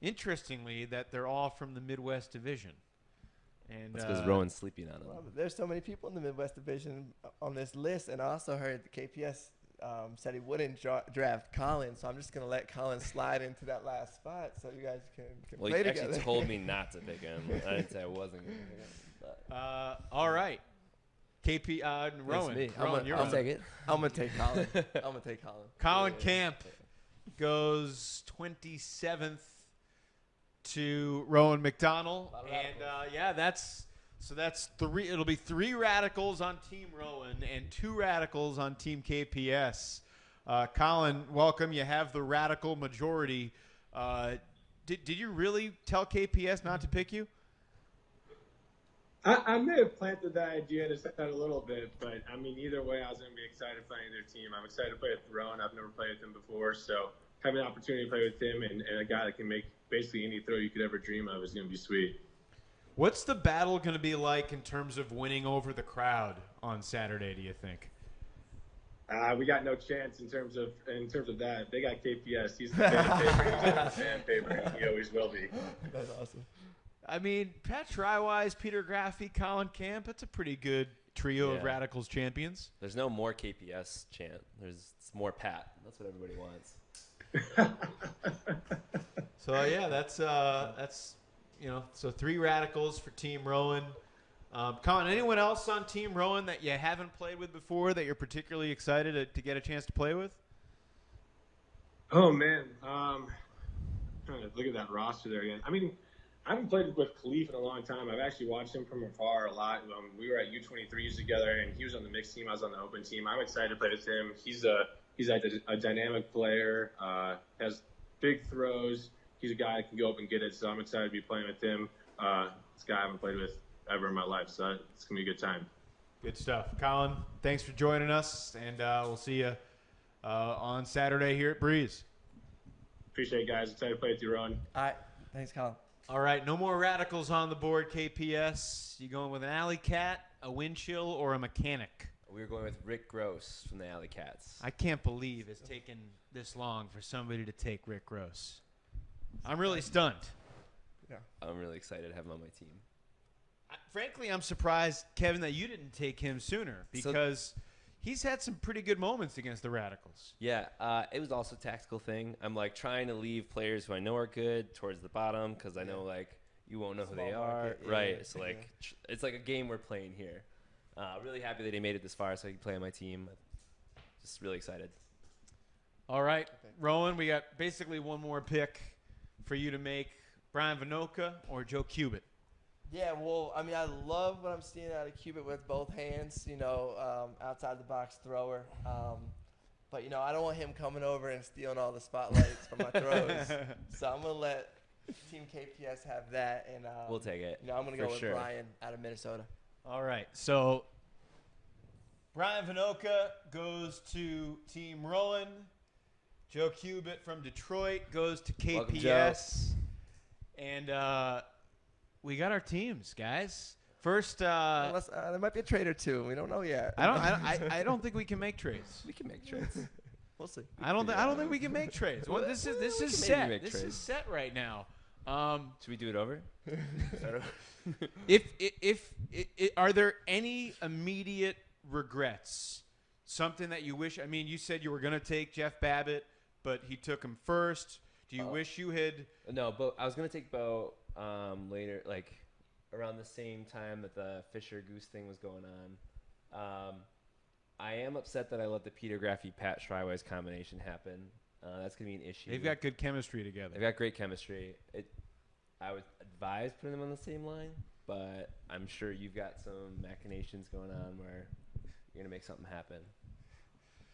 [SPEAKER 1] Interestingly, that they're all from the Midwest Division. And
[SPEAKER 2] That's because Rowan's sleeping on him.
[SPEAKER 3] Well, there's so many people in the Midwest Division on this list, and I also heard the KPS said he wouldn't draft Colin, so I'm just gonna let Colin slide into that last spot so you guys can
[SPEAKER 2] Well,
[SPEAKER 3] play
[SPEAKER 2] you
[SPEAKER 3] together.
[SPEAKER 2] actually told me not to pick him. I didn't say I wasn't going to pick him. But.
[SPEAKER 1] all right. Rowan.
[SPEAKER 2] me.
[SPEAKER 3] I'll take it. I'm gonna take Colin.
[SPEAKER 1] Colin Camp goes 27th to Rowan McDonald, and that's three. It'll be 3 radicals on Team Rowan and 2 radicals on Team KPS. Colin, welcome. You have the radical majority. Did you really tell KPS not to pick you?
[SPEAKER 5] I may have planted that idea in his head a little bit, but I mean, either way, I was going to be excited playing their team. I'm excited to play with Rowan. I've never played with him before, so having the opportunity to play with him and a guy that can make basically any throw you could ever dream of is going to be sweet.
[SPEAKER 1] What's the battle going to be like in terms of winning over the crowd on Saturday, do you think?
[SPEAKER 5] We got no chance in terms of that. They got KPS. He's the fan favorite. He's the fan favorite. And he always will be.
[SPEAKER 3] That's awesome.
[SPEAKER 1] I mean, Pat Trywise, Peter Graffey, Colin Camp, that's a pretty good trio of Radicals champions.
[SPEAKER 2] There's no more KPS chant. It's more Pat. That's what everybody wants.
[SPEAKER 1] So, yeah, that's so 3 radicals for Team Rowan. Colin, anyone else on Team Rowan that you haven't played with before that you're particularly excited to get a chance to play with?
[SPEAKER 5] Oh, man. Trying to look at that roster there again. I mean, I haven't played with Khalif in a long time. I've actually watched him from afar a lot. We were at U23s together, and he was on the mixed team. I was on the open team. I'm excited to play with him. He's a dynamic player, has big throws. He's a guy that can go up and get it, so I'm excited to be playing with him. This guy I haven't played with ever in my life, so it's going to be a good time.
[SPEAKER 1] Good stuff. Colin, thanks for joining us, and we'll see you on Saturday here at Breeze.
[SPEAKER 5] Appreciate it, guys. Excited to play with you, Rowan.
[SPEAKER 3] All right. Thanks, Colin.
[SPEAKER 1] All right, no more radicals on the board, KPS. You going with an AlleyCat, a Windchill, or a Mechanic?
[SPEAKER 2] We were going with Rick Gross from the AlleyCats.
[SPEAKER 1] I can't believe it's taken this long for somebody to take Rick Gross. I'm really stunned.
[SPEAKER 3] Yeah.
[SPEAKER 2] I'm really excited to have him on my team.
[SPEAKER 1] Frankly, I'm surprised, Kevin, that you didn't take him sooner because he's had some pretty good moments against the Radicals.
[SPEAKER 2] Yeah, it was also a tactical thing. I'm like trying to leave players who I know are good towards the bottom because I know like you won't know who they are. Right. So like it's like a game we're playing here. Really happy that he made it this far so he can play on my team. Just really excited.
[SPEAKER 1] All right, Rowan, we got basically one more pick for you to make. Brian Vinoka or Joe Cubitt?
[SPEAKER 3] Yeah, well, I mean, I love what I'm seeing out of Cubitt with both hands, outside the box thrower. But, I don't want him coming over and stealing all the spotlights from my throws. So I'm going to let Team KPS have that, and
[SPEAKER 2] We'll take it.
[SPEAKER 3] I'm gonna go
[SPEAKER 2] for
[SPEAKER 3] with
[SPEAKER 2] sure.
[SPEAKER 3] Brian out of Minnesota.
[SPEAKER 1] All right, so Brian Vinoka goes to Team Rowan. Joe Cubitt from Detroit goes to
[SPEAKER 2] Welcome,
[SPEAKER 1] KPS. And we got our teams, guys. First,
[SPEAKER 3] Unless, there might be a trade or two. We don't know yet.
[SPEAKER 1] I don't think we can make trades.
[SPEAKER 17] We can make trades.
[SPEAKER 3] We'll see.
[SPEAKER 1] I don't think we can make trades. Well, this is set. This is set right now.
[SPEAKER 2] Should we do it over?
[SPEAKER 1] If are there any immediate regrets? Something that you wish? I mean, you said you were going to take Jeff Babbitt, but he took him first. Do you wish you had?
[SPEAKER 2] No, but I was going to take Beau later, like around the same time that the Fisher Goose thing was going on. I am upset that I let the Peter Graffey Pat Schreiweiss combination happen. That's going to be an issue.
[SPEAKER 1] They've got good chemistry together.
[SPEAKER 2] They've got great chemistry. I would advise putting them on the same line, but I'm sure you've got some machinations going on where you're going to make something happen.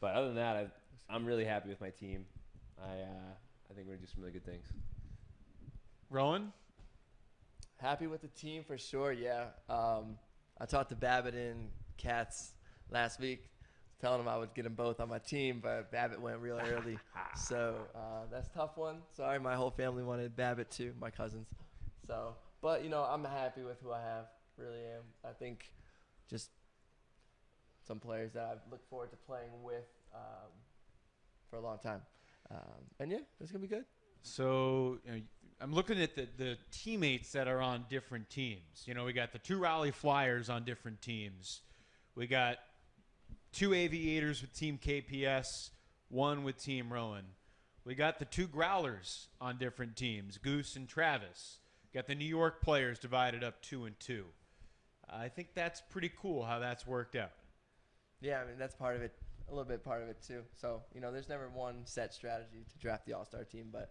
[SPEAKER 2] But other than that, I'm really happy with my team. I think we're going to do some really good things.
[SPEAKER 1] Rowan?
[SPEAKER 3] Happy with the team for sure, yeah. I talked to Babbitt and Katz last week, telling them I would get them both on my team, but Babbitt went real early. So that's a tough one. Sorry, my whole family wanted Babbitt too, my cousins. So, but, I'm happy with who I have. Really am. I think just some players that I look forward to playing with for a long time. And, yeah, it's going to be good.
[SPEAKER 1] So I'm looking at the teammates that are on different teams. We got the 2 Raleigh Flyers on different teams. We got 2 Aviators with Team KPS, 1 with Team Rowan. We got the 2 Growlers on different teams, Goose and Travis. Got the New York players divided up 2 and 2. I think that's pretty cool how that's worked out.
[SPEAKER 3] Yeah, I mean, that's part of it, a little bit part of it too. So, there's never one set strategy to draft the All-Star team, but,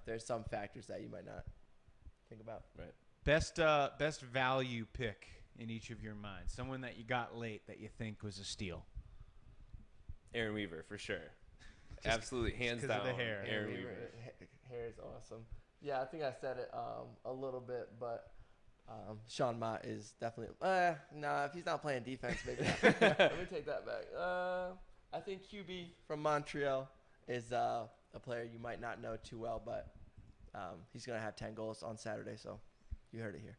[SPEAKER 3] there's some factors that you might not think about.
[SPEAKER 2] Right.
[SPEAKER 1] Best value pick in each of your minds. Someone that you got late that you think was a steal.
[SPEAKER 2] Aaron Weaver, for sure. Absolutely, hands down.
[SPEAKER 1] Of the hair.
[SPEAKER 2] Aaron Weaver.
[SPEAKER 3] Hair is awesome. Yeah, I think I said it a little bit, but Sean Mott is definitely if he's not playing defense, maybe. Let me take that back. I think QB from Montreal is a player you might not know too well, but he's going to have 10 goals on Saturday, so you heard it here.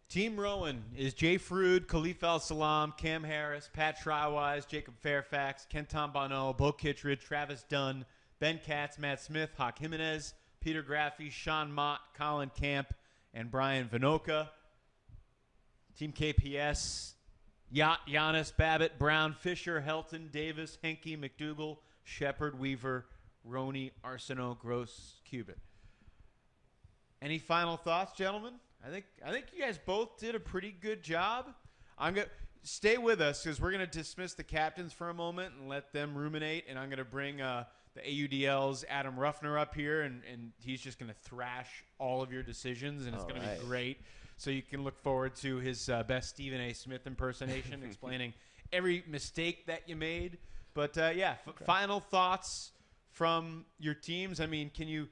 [SPEAKER 1] Team Rowan is Jay Frood, Khalif El-Salam, Cam Harris, Pat Schreiweiss, Jacob Fairfax, Kenton Bono, Beau Kittredge, Travis Dunn, Ben Katz, Matt Smith, Hawk Jimenez, Peter Graffey, Sean Mott, Colin Camp, and Brian Vinoka. Team KPS, Yanis, Babbitt, Brown, Fisher, Helton, Davis, Hankey, McDougal, Shepard, Weaver, Roney, Arsenault, Gross, Cubitt. Any final thoughts, gentlemen? I think you guys both did a pretty good job. I'm going to stay with us because we're going to dismiss the captains for a moment and let them ruminate, and I'm going to bring the AUDL's Adam Ruffner up here, and he's just going to thrash all of your decisions, and it's going to be great. So you can look forward to his best Stephen A. Smith impersonation explaining every mistake that you made. But, final thoughts from your teams. I mean, can you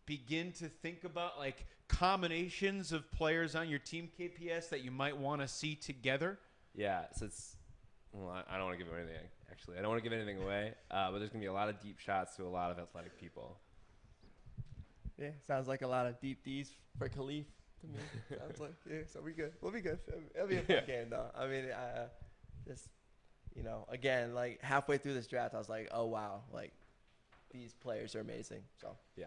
[SPEAKER 1] begin to think about, like, combinations of players on your team, KPS, that you might want to see together?
[SPEAKER 2] Yeah, so I don't want to give anything. Actually, I don't want to give anything away, but there's going to be a lot of deep shots to a lot of athletic people.
[SPEAKER 3] Yeah, sounds like a lot of deep Ds for Khalif to me. Sounds like, so we good. We'll be good. It'll be a fun game, though. I mean, just, again, like halfway through this draft, I was like, oh, wow, like these players are amazing. So,
[SPEAKER 2] yeah.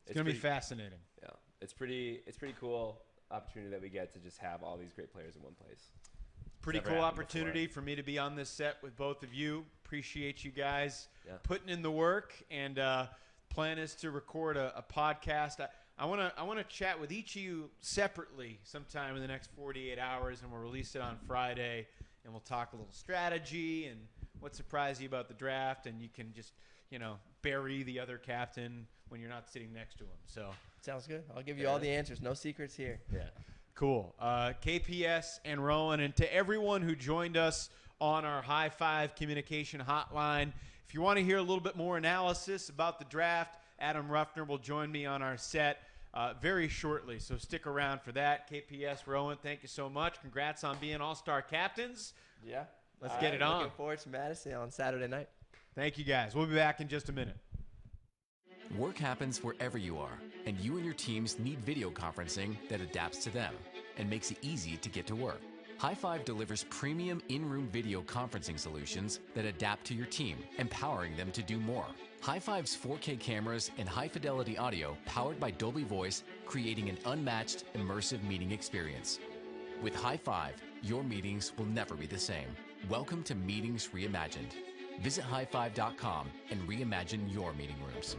[SPEAKER 1] It's going to be fascinating.
[SPEAKER 2] Yeah. It's pretty cool opportunity that we get to just have all these great players in one place.
[SPEAKER 1] Pretty cool opportunity for me to be on this set with both of you. Appreciate you guys putting in the work, and plan is to record a podcast. I want to chat with each of you separately sometime in the next 48 hours, and we'll release it on Friday, and we'll talk a little strategy and what surprised you about the draft, and you can just bury the other captain when you're not sitting next to him. So
[SPEAKER 3] sounds good. I'll give you all the answers. No secrets here.
[SPEAKER 2] Yeah.
[SPEAKER 1] Cool. KPS and Rowan, and to everyone who joined us on our High Five Communication Hotline, if you want to hear a little bit more analysis about the draft, Adam Ruffner will join me on our set very shortly, so stick around for that. KPS, Rowan, thank you so much. Congrats on being All-Star captains.
[SPEAKER 3] Yeah.
[SPEAKER 1] Let's get it on.
[SPEAKER 3] Looking forward to Madison on Saturday night.
[SPEAKER 1] Thank you, guys. We'll be back in just a minute.
[SPEAKER 11] Work happens wherever you are, and you and your teams need video conferencing that adapts to them and makes it easy to get to work. High Five delivers premium in-room video conferencing solutions that adapt to your team, empowering them to do more. High Five's 4K cameras and high-fidelity audio powered by Dolby Voice, creating an unmatched, immersive meeting experience. With High Five, your meetings will never be the same. Welcome to Meetings Reimagined. Visit highfive.com and reimagine your meeting rooms.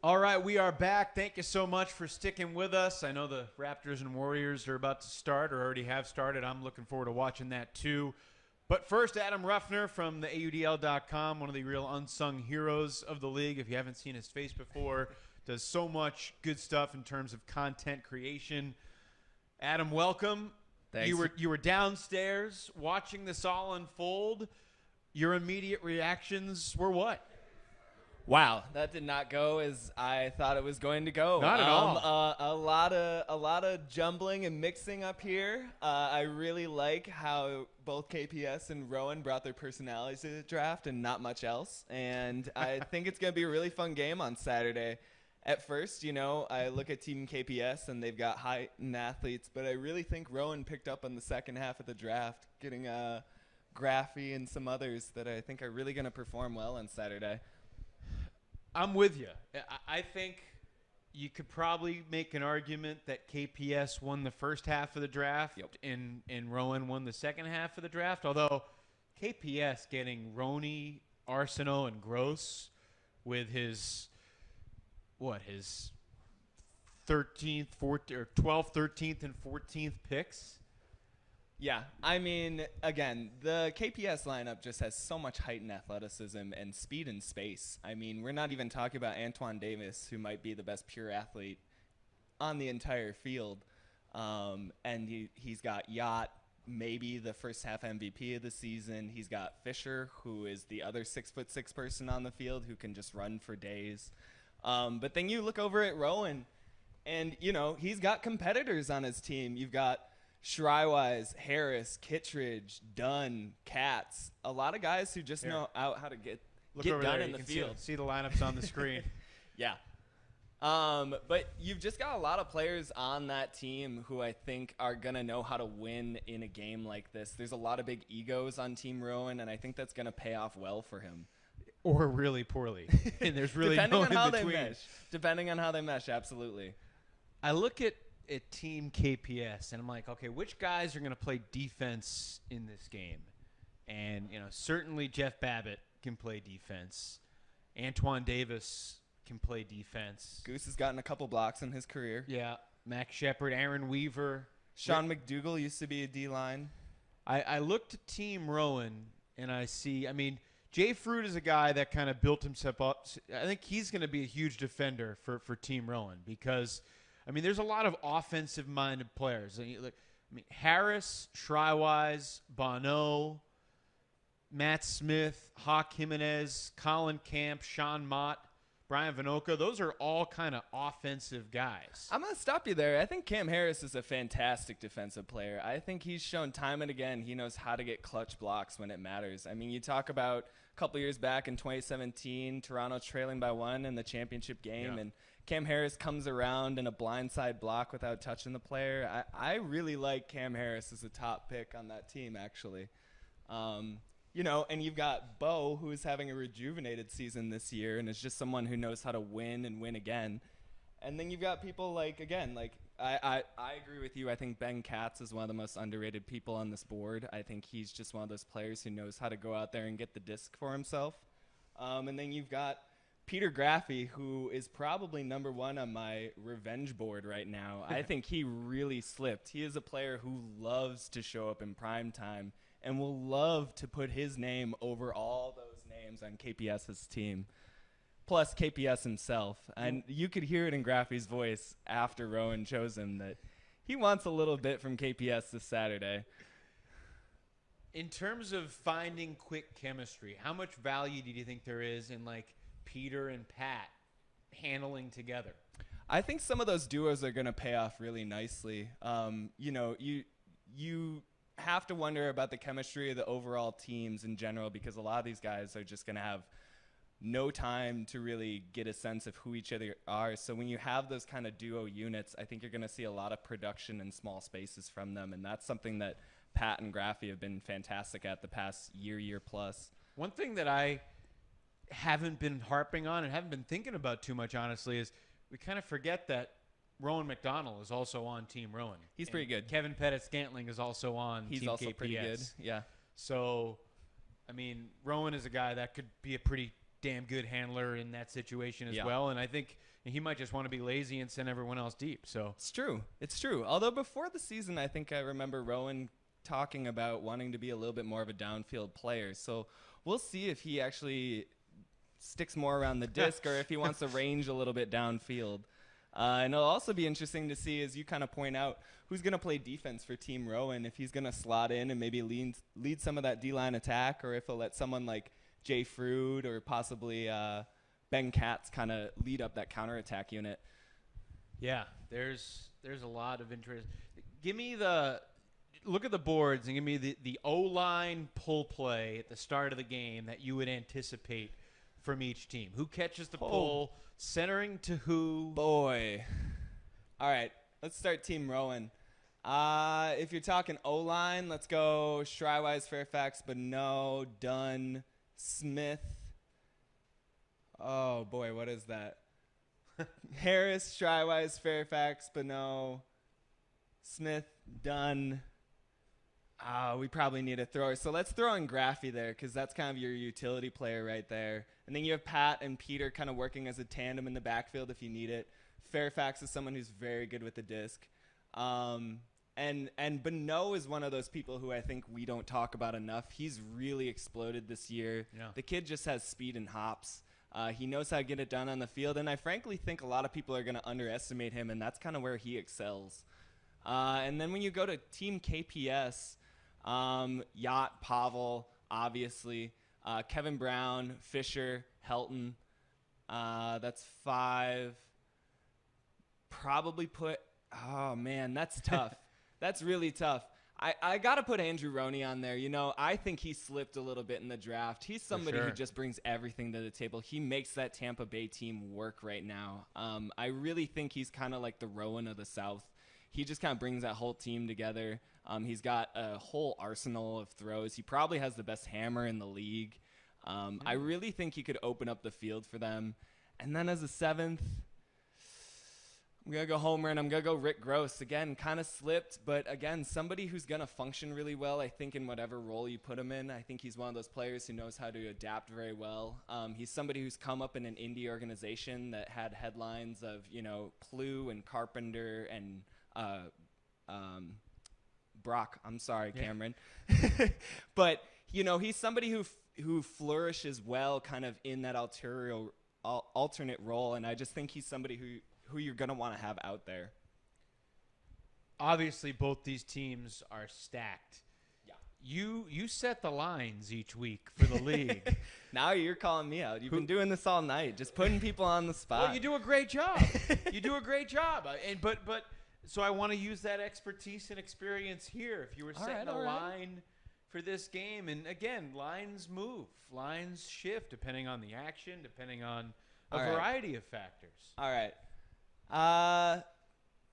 [SPEAKER 1] All right, we are back. Thank you so much for sticking with us. I know the Raptors and Warriors are about to start or already have started. I'm looking forward to watching that too. But first, Adam Ruffner from the AUDL.com, one of the real unsung heroes of the league. If you haven't seen his face before, does so much good stuff in terms of content creation. Adam, welcome.
[SPEAKER 6] Thanks.
[SPEAKER 1] You were downstairs watching this all unfold. Your immediate reactions were what?
[SPEAKER 6] Wow, that did not go as I thought it was going to go.
[SPEAKER 1] Not at all.
[SPEAKER 6] A lot of jumbling and mixing up here. I really like how both KPS and Rowan brought their personalities to the draft and not much else. And I think it's going to be a really fun game on Saturday. At first, I look at Team KPS and they've got high-end athletes, but I really think Rowan picked up on the second half of the draft, getting Graffy and some others that I think are really going to perform well on Saturday.
[SPEAKER 1] I'm with you. I think you could probably make an argument that KPS won the first half of the draft and Rowan won the second half of the draft, although KPS getting Roney, Arsenault, and Gross with his 13th, 14th, or 12th, 13th, and 14th picks.
[SPEAKER 6] Yeah, I mean, again, the KPS lineup just has so much heightened athleticism and speed and space. I mean, we're not even talking about Antoine Davis, who might be the best pure athlete on the entire field. And he's got Yacht, maybe the first half MVP of the season. He's got Fisher, who is the other 6'6" person on the field who can just run for days. But then you look over at Rowan, and, he's got competitors on his team. You've got Shrywise, Harris, Kittredge, Dunn, Katz, a lot of guys who just know how to get done
[SPEAKER 1] there.
[SPEAKER 6] in the field.
[SPEAKER 1] See the lineups on the screen.
[SPEAKER 6] Yeah. But you've just got a lot of players on that team who I think are going to know how to win in a game like this. There's a lot of big egos on Team Rowan, and I think that's going to pay off well for him.
[SPEAKER 1] Or really poorly. And there's really
[SPEAKER 6] Depending
[SPEAKER 1] no
[SPEAKER 6] on how
[SPEAKER 1] in between.
[SPEAKER 6] they mesh. Depending on how they mesh, absolutely.
[SPEAKER 1] I look at Team KPS, and I'm like, okay, which guys are going to play defense in this game? And, certainly Jeff Babbitt can play defense. Antoine Davis can play defense.
[SPEAKER 6] Goose has gotten a couple blocks in his career.
[SPEAKER 1] Yeah. Max Shepard, Aaron Weaver.
[SPEAKER 6] Sean McDougal used to be a D-line.
[SPEAKER 1] I looked at Team Rowan, and I see, Jay Fruit is a guy that kind of built himself up. I think he's going to be a huge defender for Team Rowan because – there's a lot of offensive-minded players. Harris, Shrywise, Bono, Matt Smith, Hawk Jimenez, Colin Camp, Sean Mott, Brian Vinoca. Those are all kind of offensive guys.
[SPEAKER 6] I'm going to stop you there. I think Cam Harris is a fantastic defensive player. I think he's shown time and again he knows how to get clutch blocks when it matters. You talk about a couple years back in 2017, Toronto trailing by 1 in the championship game, and Cam Harris comes around in a blindside block without touching the player. I really like Cam Harris as a top pick on that team, actually. And you've got Beau, who's having a rejuvenated season this year and is just someone who knows how to win and win again. And then you've got people I agree with you. I think Ben Katz is one of the most underrated people on this board. I think he's just one of those players who knows how to go out there and get the disc for himself. And then you've got Peter Graffey, who is probably number one on my revenge board right now. I think he really slipped. He is a player who loves to show up in prime time and will love to put his name over all those names on KPS's team, plus KPS himself. And you could hear it in Graffey's voice after Rowan chose him that he wants a little bit from KPS this Saturday.
[SPEAKER 1] In terms of finding quick chemistry, how much value do you think there is in Peter and Pat handling together?
[SPEAKER 6] I think some of those duos are going to pay off really nicely. You have to wonder about the chemistry of the overall teams in general, because a lot of these guys are just going to have no time to really get a sense of who each other are. So when you have those kind of duo units, I think you're going to see a lot of production in small spaces from them, and that's something that Pat and Graffey have been fantastic at the past year plus.
[SPEAKER 1] One thing that I haven't been harping on and haven't been thinking about too much, honestly, is we kind of forget that Rowan Mcdonald is also on Team Rowan.
[SPEAKER 6] He's pretty good.
[SPEAKER 1] Kevin Pettit-Scantling is also on
[SPEAKER 6] He's
[SPEAKER 1] Team
[SPEAKER 6] also
[SPEAKER 1] KPS.
[SPEAKER 6] pretty good, yeah.
[SPEAKER 1] So, Rowan is a guy that could be a pretty damn good handler in that situation as well, and I think he might just want to be lazy and send everyone else deep. So
[SPEAKER 6] It's true. Although before the season, I think I remember Rowan talking about wanting to be a little bit more of a downfield player. So we'll see if he actually sticks more around the disc or if he wants to range a little bit downfield. And it'll also be interesting to see, as you kind of point out, who's going to play defense for Team Rowan, if he's going to slot in and maybe lead some of that D-line attack, or if he'll let someone like Jay Frood or possibly Ben Katz kind of lead up that counterattack unit.
[SPEAKER 1] Yeah, there's a lot of interest. Look at the boards and give me the O-line pull play at the start of the game that you would anticipate from each team. Who catches the pull, centering to who?
[SPEAKER 6] Boy. All right, let's start Team Rowan. If you're talking O-line, let's go Shrywise, Fairfax, Bono, Dunn, Smith. Oh, boy, what is that? Harris, Shrywise, Fairfax, Bono, Smith, Dunn. We probably need a thrower. So let's throw in Graffey there, because that's kind of your utility player right there. And then you have Pat and Peter kind of working as a tandem in the backfield if you need it. Fairfax is someone who's very good with the disc. And Bono is one of those people who I think we don't talk about enough. He's really exploded this year.
[SPEAKER 1] Yeah.
[SPEAKER 6] The kid just has speed and hops. He knows how to get it done on the field, and I frankly think a lot of people are going to underestimate him, and that's kind of where he excels. And then when you go to Team KPS, Yacht, Pavel, obviously, Kevin Brown, Fisher, Helton. That's 5. Probably oh man, that's tough. That's really tough. I got to put Andrew Roney on there. I think he slipped a little bit in the draft. He's somebody who just brings everything to the table. He makes that Tampa Bay team work right now. I really think he's kind of like the Rowan of the South. He just kind of brings that whole team together. He's got a whole arsenal of throws. He probably has the best hammer in the league. I really think he could open up the field for them. And then as a 7th, I'm going to go homer, and I'm going to go Rick Gross. Again, kind of slipped, but again, somebody who's going to function really well, I think, in whatever role you put him in. I think he's one of those players who knows how to adapt very well. He's somebody who's come up in an indie organization that had headlines of, Clue and Carpenter and Brock. I'm sorry, Cameron. But, he's somebody who flourishes well kind of in that alternate role, and I just think he's somebody who you're going to want to have out there.
[SPEAKER 1] Obviously, both these teams are stacked.
[SPEAKER 6] Yeah.
[SPEAKER 1] You set the lines each week for the league.
[SPEAKER 6] Now you're calling me out. You've been doing this all night, just putting people on the spot.
[SPEAKER 1] Well, you do a great job. But so I want to use that expertise and experience here. If you were setting a line for this game, and again, lines move, lines shift depending on the action, depending on a variety of factors.
[SPEAKER 6] All right.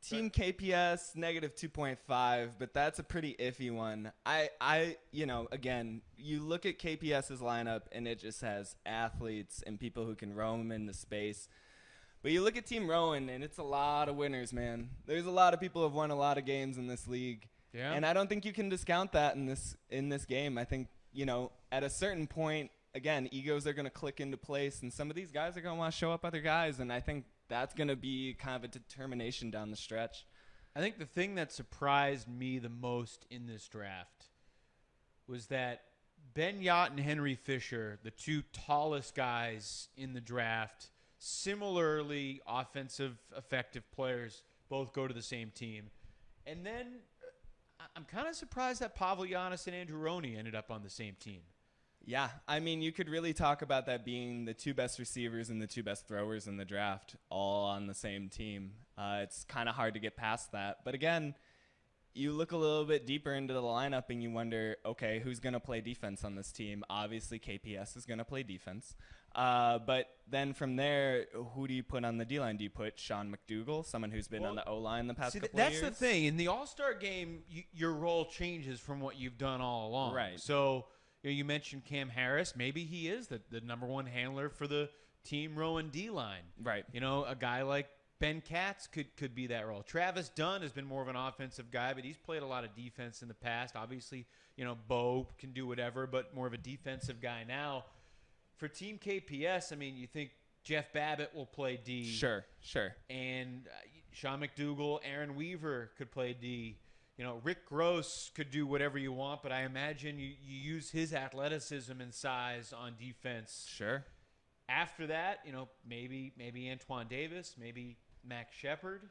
[SPEAKER 6] Team KPS negative 2.5, but that's a pretty iffy one. Again, you look at KPS's lineup and it just has athletes and people who can roam in the space. But you look at Team Rowan and it's a lot of winners, man. There's a lot of people who have won a lot of games in this league.
[SPEAKER 1] Yeah.
[SPEAKER 6] And I don't think you can discount that in this game. I think, at a certain point, again, egos are going to click into place and some of these guys are going to want to show up other guys, and I think that's going to be kind of a determination down the stretch.
[SPEAKER 1] I think the thing that surprised me the most in this draft was that Ben Yott and Henry Fisher, the two tallest guys in the draft, similarly offensive, effective players, both go to the same team. And then I'm kind of surprised that Pavo Yanis and Andrew Roney ended up on the same team.
[SPEAKER 6] Yeah, I mean, you could really talk about that being the two best receivers and the two best throwers in the draft all on the same team. It's kind of hard to get past that. But again, you look a little bit deeper into the lineup and you wonder, okay, who's going to play defense on this team? Obviously, KPS is going to play defense. But then from there, who do you put on the D-line? Do you put Sean Mcdougal, someone who's been on the O-line the past couple of years?
[SPEAKER 1] That's the thing. In the All-Star game, your role changes from what you've done all along.
[SPEAKER 6] Right.
[SPEAKER 1] So you mentioned Cam Harris. Maybe he is the number one handler for the Team Rowan D-line.
[SPEAKER 6] Right.
[SPEAKER 1] A guy like Ben Katz could be that role. Travis Dunn has been more of an offensive guy, but he's played a lot of defense in the past. Obviously, Beau can do whatever, but more of a defensive guy now. For Team KPS, I mean, you think Jeff Babbitt will play D.
[SPEAKER 6] Sure.
[SPEAKER 1] And Sean McDougal, Aaron Weaver could play D. Rick Gross could do whatever you want, but I imagine you use his athleticism and size on defense.
[SPEAKER 6] Sure.
[SPEAKER 1] After that, maybe Antoine Davis, maybe Max Shepard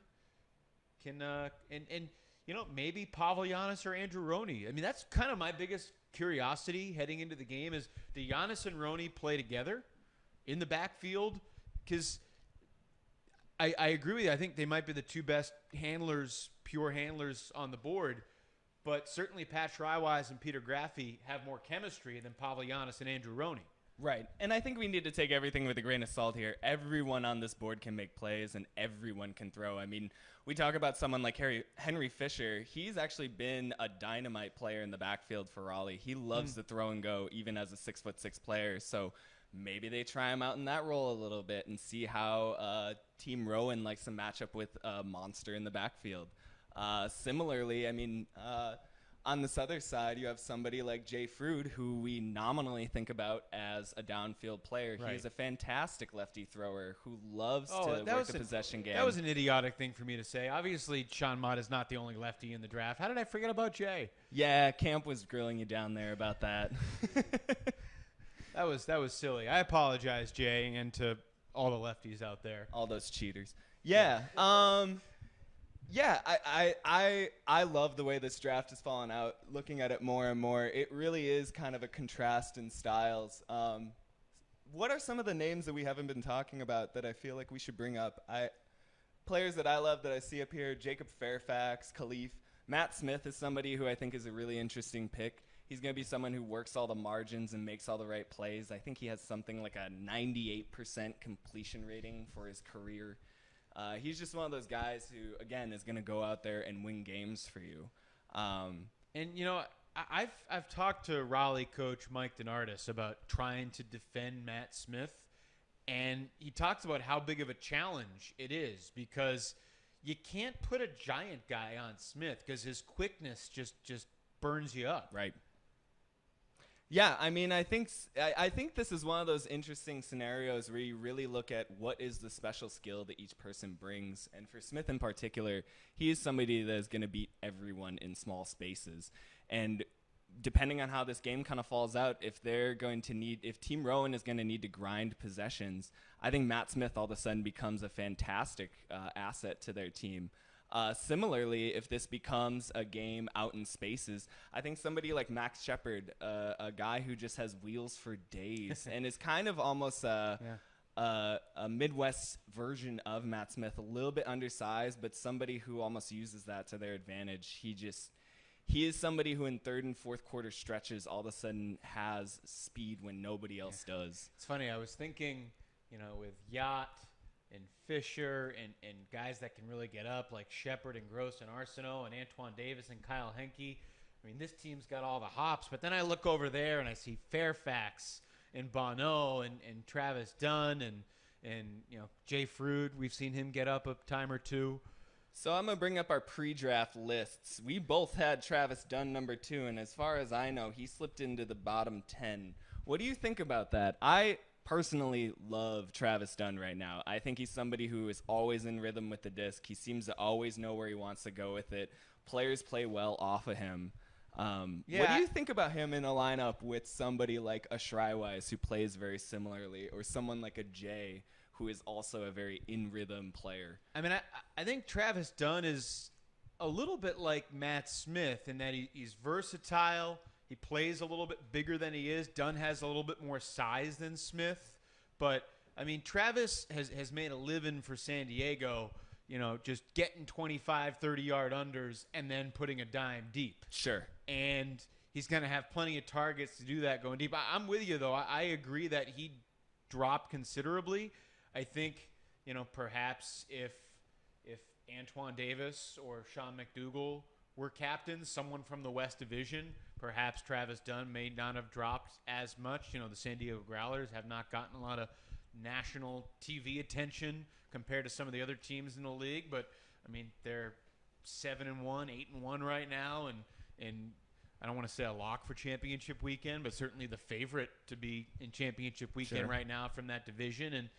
[SPEAKER 1] can, maybe Pavo Yanis or Andrew Roney. I mean, that's kind of my biggest curiosity heading into the game is, do Yanis and Roney play together in the backfield? Because I agree with you. I think they might be the two best handlers, pure handlers on the board. But certainly Pat Schreiwise and Peter Graffey have more chemistry than Pavo Yanis and Andrew Roney.
[SPEAKER 6] Right. And I think we need to take everything with a grain of salt here. Everyone on this board can make plays, and everyone can throw. I mean, we talk about someone like Henry Fisher. He's actually been a dynamite player in the backfield for Raleigh. He loves to throw and go, even as a 6'6" player. So maybe they try him out in that role a little bit and see how Team Rowan likes to match up with a monster in the backfield. Similarly, I mean, on this other side, you have somebody like Jay Frood, who we nominally think about as a downfield player.
[SPEAKER 1] Right.
[SPEAKER 6] He is a fantastic lefty thrower who loves to work the possession game.
[SPEAKER 1] That was an idiotic thing for me to say. Obviously, Sean Mott is not the only lefty in the draft. How did I forget about Jay?
[SPEAKER 6] Yeah, Camp was grilling you down there about that.
[SPEAKER 1] That was silly. I apologize, Jay, and to all the lefties out there.
[SPEAKER 6] All those cheaters. Yeah. Yeah, I love the way this draft has fallen out. Looking at it more and more, it really is kind of a contrast in styles. What are some of the names that we haven't been talking about that I feel like we should bring up? Players that I love that I see up here: Jacob Fairfax, Khalif. Matt Smith is somebody who I think is a really interesting pick. He's going to be someone who works all the margins and makes all the right plays. I think he has something like a 98% completion rating for his career. He's just one of those guys who, again, is going to go out there and win games for you.
[SPEAKER 1] I've talked to Raleigh coach Mike Denardis about trying to defend Matt Smith, and he talks about how big of a challenge it is because you can't put a giant guy on Smith because his quickness just burns you up.
[SPEAKER 6] Right. Yeah, I mean, I think this is one of those interesting scenarios where you really look at what is the special skill that each person brings. And for Smith in particular, he is somebody that is going to beat everyone in small spaces. And depending on how this game kind of falls out, if Team Rowan is going to need to grind possessions, I think Matt Smith all of a sudden becomes a fantastic asset to their team. Similarly, if this becomes a game out in spaces, I think somebody like Max Shepard, a guy who just has wheels for days and is kind of almost a Midwest version of Matt Smith, a little bit undersized, but somebody who almost uses that to their advantage. He is somebody who in third and fourth quarter stretches all of a sudden has speed when nobody else does.
[SPEAKER 1] It's funny. I was thinking, with Yacht, Fisher and guys that can really get up like Shepard and Gross and Arsenault and Antoine Davis and Kyle Hankey. I mean, this team's got all the hops. But then I look over there and I see Fairfax and Bono and Travis Dunn and Jay Frood. We've seen him get up a time or two.
[SPEAKER 6] So I'm going to bring up our pre-draft lists. We both had Travis Dunn number 2, and as far as I know, he slipped into the bottom 10. What do you think about that? I personally love Travis Dunn right now. I think he's somebody who is always in rhythm with the disc. He seems to always know where he wants to go with it. Players play well off of him. What do you think about him in a lineup with somebody like a Shriwise who plays very similarly, or someone like a Jay who is also a very in-rhythm player?
[SPEAKER 1] I mean, I think Travis Dunn is a little bit like Matt Smith in that he's versatile. He plays a little bit bigger than he is. Dunn has a little bit more size than Smith. But, I mean, Travis has made a living for San Diego, just getting 25, 30-yard unders and then putting a dime deep.
[SPEAKER 6] Sure.
[SPEAKER 1] And he's going to have plenty of targets to do that going deep. I'm with you, though. I agree that he dropped considerably. I think, perhaps if Antoine Davis or Sean McDougal were captains, someone from the West Division, perhaps Travis Dunn may not have dropped as much. The San Diego Growlers have not gotten a lot of national TV attention compared to some of the other teams in the league. But, I mean, they're 7-1, 8-1 right now, and I don't want to say a lock for championship weekend, but certainly the favorite to be in championship weekend right now from that division. And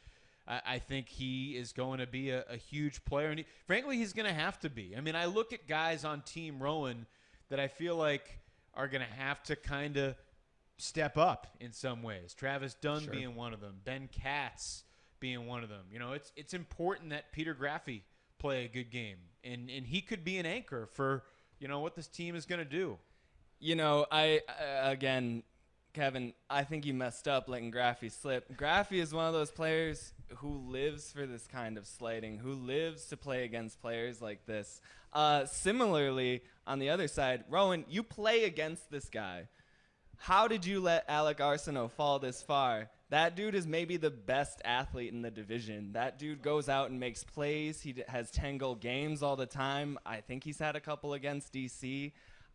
[SPEAKER 1] I think he is going to be a huge player. And frankly, he's going to have to be. I mean, I look at guys on Team Rowan that I feel like are going to have to kind of step up in some ways. Travis Dunn being one of them. Ben Katz being one of them. It's important that Peter Graffi play a good game. And he could be an anchor for, what this team is going to do.
[SPEAKER 6] Again, Kevin, I think you messed up letting Graffi slip. Graffi is one of those players who lives for this kind of sliding, who lives to play against players like this. Similarly, on the other side, Rowan, you play against this guy. How did you let Alec Arsenault fall this far? That dude is maybe the best athlete in the division. That dude goes out and makes plays. He has 10-goal games all the time. I think he's had a couple against DC.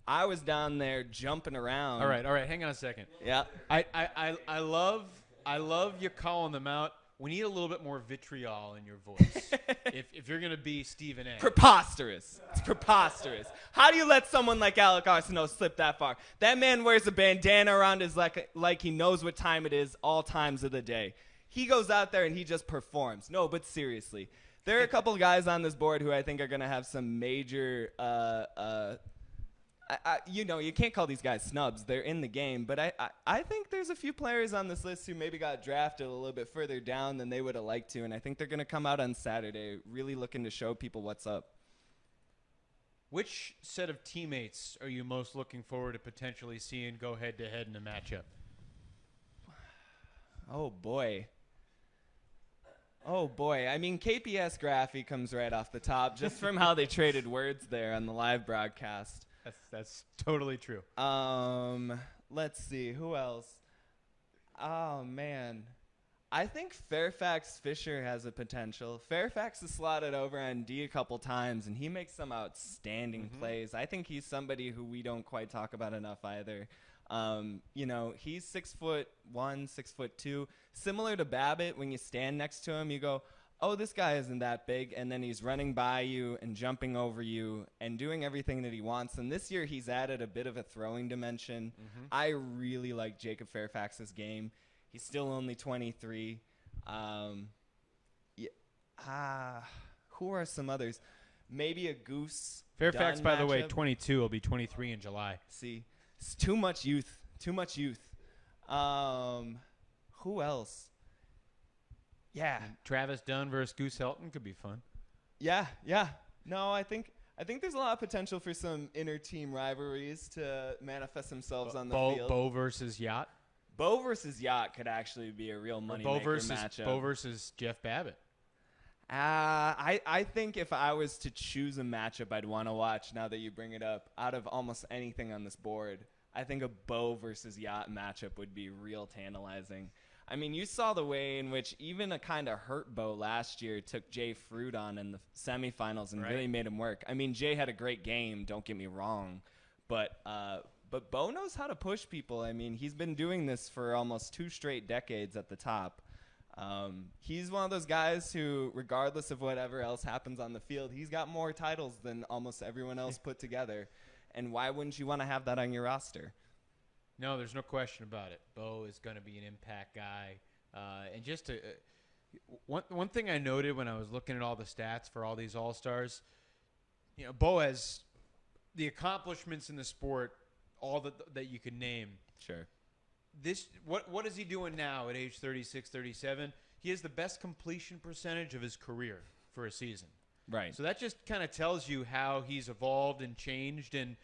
[SPEAKER 6] I was down there jumping around.
[SPEAKER 1] All right. Hang on a second.
[SPEAKER 6] Yeah.
[SPEAKER 1] I love you calling them out. We need a little bit more vitriol in your voice if you're going to be Stephen A.
[SPEAKER 6] Preposterous. It's preposterous. How do you let someone like Alec Arsenault slip that far? That man wears a bandana around his neck like he knows what time it is all times of the day. He goes out there and he just performs. No, but seriously. There are a couple of guys on this board who I think are going to have some major you can't call these guys snubs. They're in the game. But I think there's a few players on this list who maybe got drafted a little bit further down than they would have liked to. And I think they're going to come out on Saturday really looking to show people what's up.
[SPEAKER 1] Which set of teammates are you most looking forward to potentially seeing go head-to-head in a matchup?
[SPEAKER 6] Oh, boy. I mean, KPS Graffi comes right off the top just from how they traded words there on the live broadcast.
[SPEAKER 1] That's totally true.
[SPEAKER 6] Let's see. Who else? Oh, man. I think Fairfax Fisher has a potential. Fairfax has slotted over on D a couple times, and he makes some outstanding plays. I think he's somebody who we don't quite talk about enough either. He's 6'1", 6'2". Similar to Babbitt, when you stand next to him, you go, oh, this guy isn't that big, and then he's running by you and jumping over you and doing everything that he wants. And this year he's added a bit of a throwing dimension. I really like Jacob Fairfax's game. He's still only 23. Who are some others? Maybe a Goose.
[SPEAKER 1] Fairfax, by the way,
[SPEAKER 6] matchup.
[SPEAKER 1] 22, will be 23 in July.
[SPEAKER 6] See, it's too much youth. Who else? Yeah.
[SPEAKER 1] Travis Dunn versus Goose Helton could be fun.
[SPEAKER 6] Yeah. No, I think there's a lot of potential for some inter-team rivalries to manifest themselves on the field.
[SPEAKER 1] Beau versus Yacht.
[SPEAKER 6] Beau versus Yacht could actually be a real moneymaker matchup.
[SPEAKER 1] Beau versus Jeff Babbitt.
[SPEAKER 6] I think if I was to choose a matchup I'd want to watch now that you bring it up, out of almost anything on this board, I think a Beau versus Yacht matchup would be real tantalizing. I mean, you saw the way in which even a kind of hurt Beau last year took Jay Fruit on in the semifinals and really made him work. I mean, Jay had a great game, don't get me wrong, but Beau knows how to push people. I mean, he's been doing this for almost 2 straight decades at the top. He's one of those guys who, regardless of whatever else happens on the field, he's got more titles than almost everyone else put together. And why wouldn't you want to have that on your roster?
[SPEAKER 1] No, there's no question about it. Beau is going to be an impact guy. And just to, one thing I noted when I was looking at all the stats for all these All-Stars, you know, Beau has the accomplishments in the sport, all that you could name.
[SPEAKER 6] Sure.
[SPEAKER 1] What is he doing now at age 36, 37? He has the best completion percentage of his career for a season.
[SPEAKER 6] Right.
[SPEAKER 1] So that just kind of tells you how he's evolved and changed and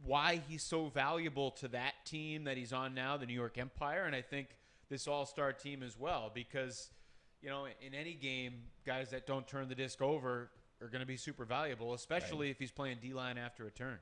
[SPEAKER 1] why he's so valuable to that team that he's on now, the New York Empire, and I think this All-Star team as well, because, you know, in any game, guys that don't turn the disc over are going to be super valuable, especially if he's playing D-line after a turn.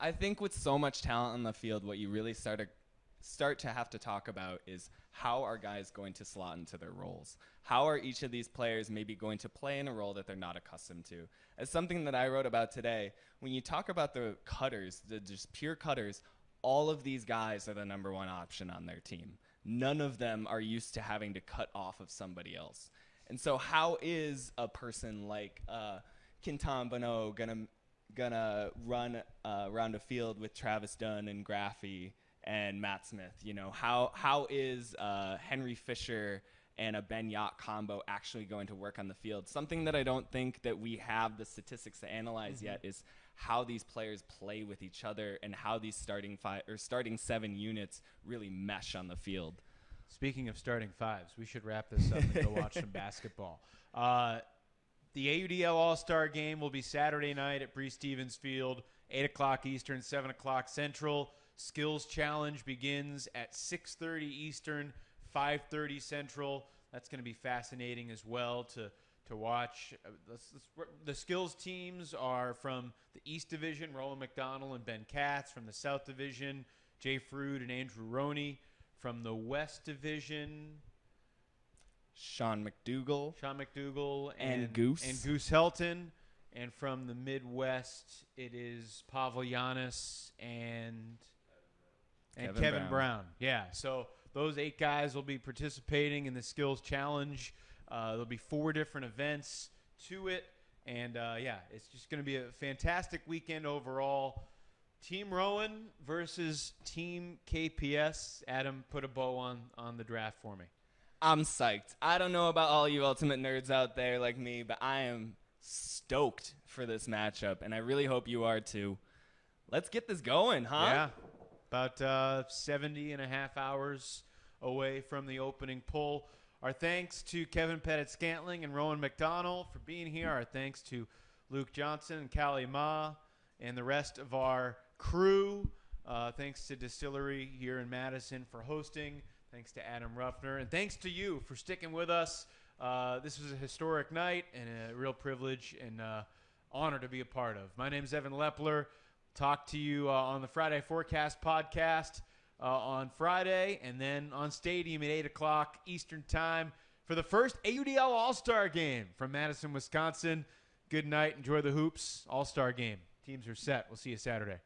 [SPEAKER 6] I think with so much talent on the field, what you really start to have to talk about is how are guys going to slot into their roles? How are each of these players maybe going to play in a role that they're not accustomed to? As something that I wrote about today, when you talk about the cutters, the just pure cutters, all of these guys are the number 1 option on their team. None of them are used to having to cut off of somebody else. And so how is a person like Kenton Bono gonna run around a field with Travis Dunn and Graffy and Matt Smith? You know, how is Henry Fisher and a Ben Yacht combo actually going to work on the field? Something that I don't think that we have the statistics to analyze yet is how these players play with each other and how these starting 7 units really mesh on the field.
[SPEAKER 1] Speaking of starting 5s, we should wrap this up and go watch some basketball. The AUDL All-Star Game will be Saturday night at Breese Stevens Field, 8 o'clock Eastern, 7 o'clock Central. Skills Challenge begins at 6:30 Eastern, 5:30 Central. That's going to be fascinating as well to watch. The skills teams are from the East Division, Rowan Mcdonald and Ben Katz. From the South Division, Jay Fruit and Andrew Roney. From the West Division,
[SPEAKER 6] Sean McDougal
[SPEAKER 1] and
[SPEAKER 6] Goose
[SPEAKER 1] Helton. And from the Midwest, it is Pavo Yanis and Kevin Brown. Yeah, so those 8 guys will be participating in the Skills Challenge. There'll be 4 different events to it. And, it's just going to be a fantastic weekend overall. Team Rowan versus Team KPS. Adam, put a bow on the draft for me.
[SPEAKER 6] I'm psyched. I don't know about all you Ultimate nerds out there like me, but I am stoked for this matchup, and I really hope you are too. Let's get this going, huh?
[SPEAKER 1] Yeah. About 70 and a half hours away from the opening poll. Our thanks to Kevin Pettit-Scantling and Rowan Mcdonald for being here. Our thanks to Luke Johnson and Callie Ma and the rest of our crew. Thanks to Distillery here in Madison for hosting. Thanks to Adam Ruffner. And thanks to you for sticking with us. This was a historic night and a real privilege and honor to be a part of. My name is Evan Lepler. Talk to you on the Friday Forecast podcast on Friday, and then on Stadium at 8 o'clock Eastern Time for the first AUDL All-Star Game from Madison, Wisconsin. Good night. Enjoy the hoops. All-Star Game. Teams are set. We'll see you Saturday.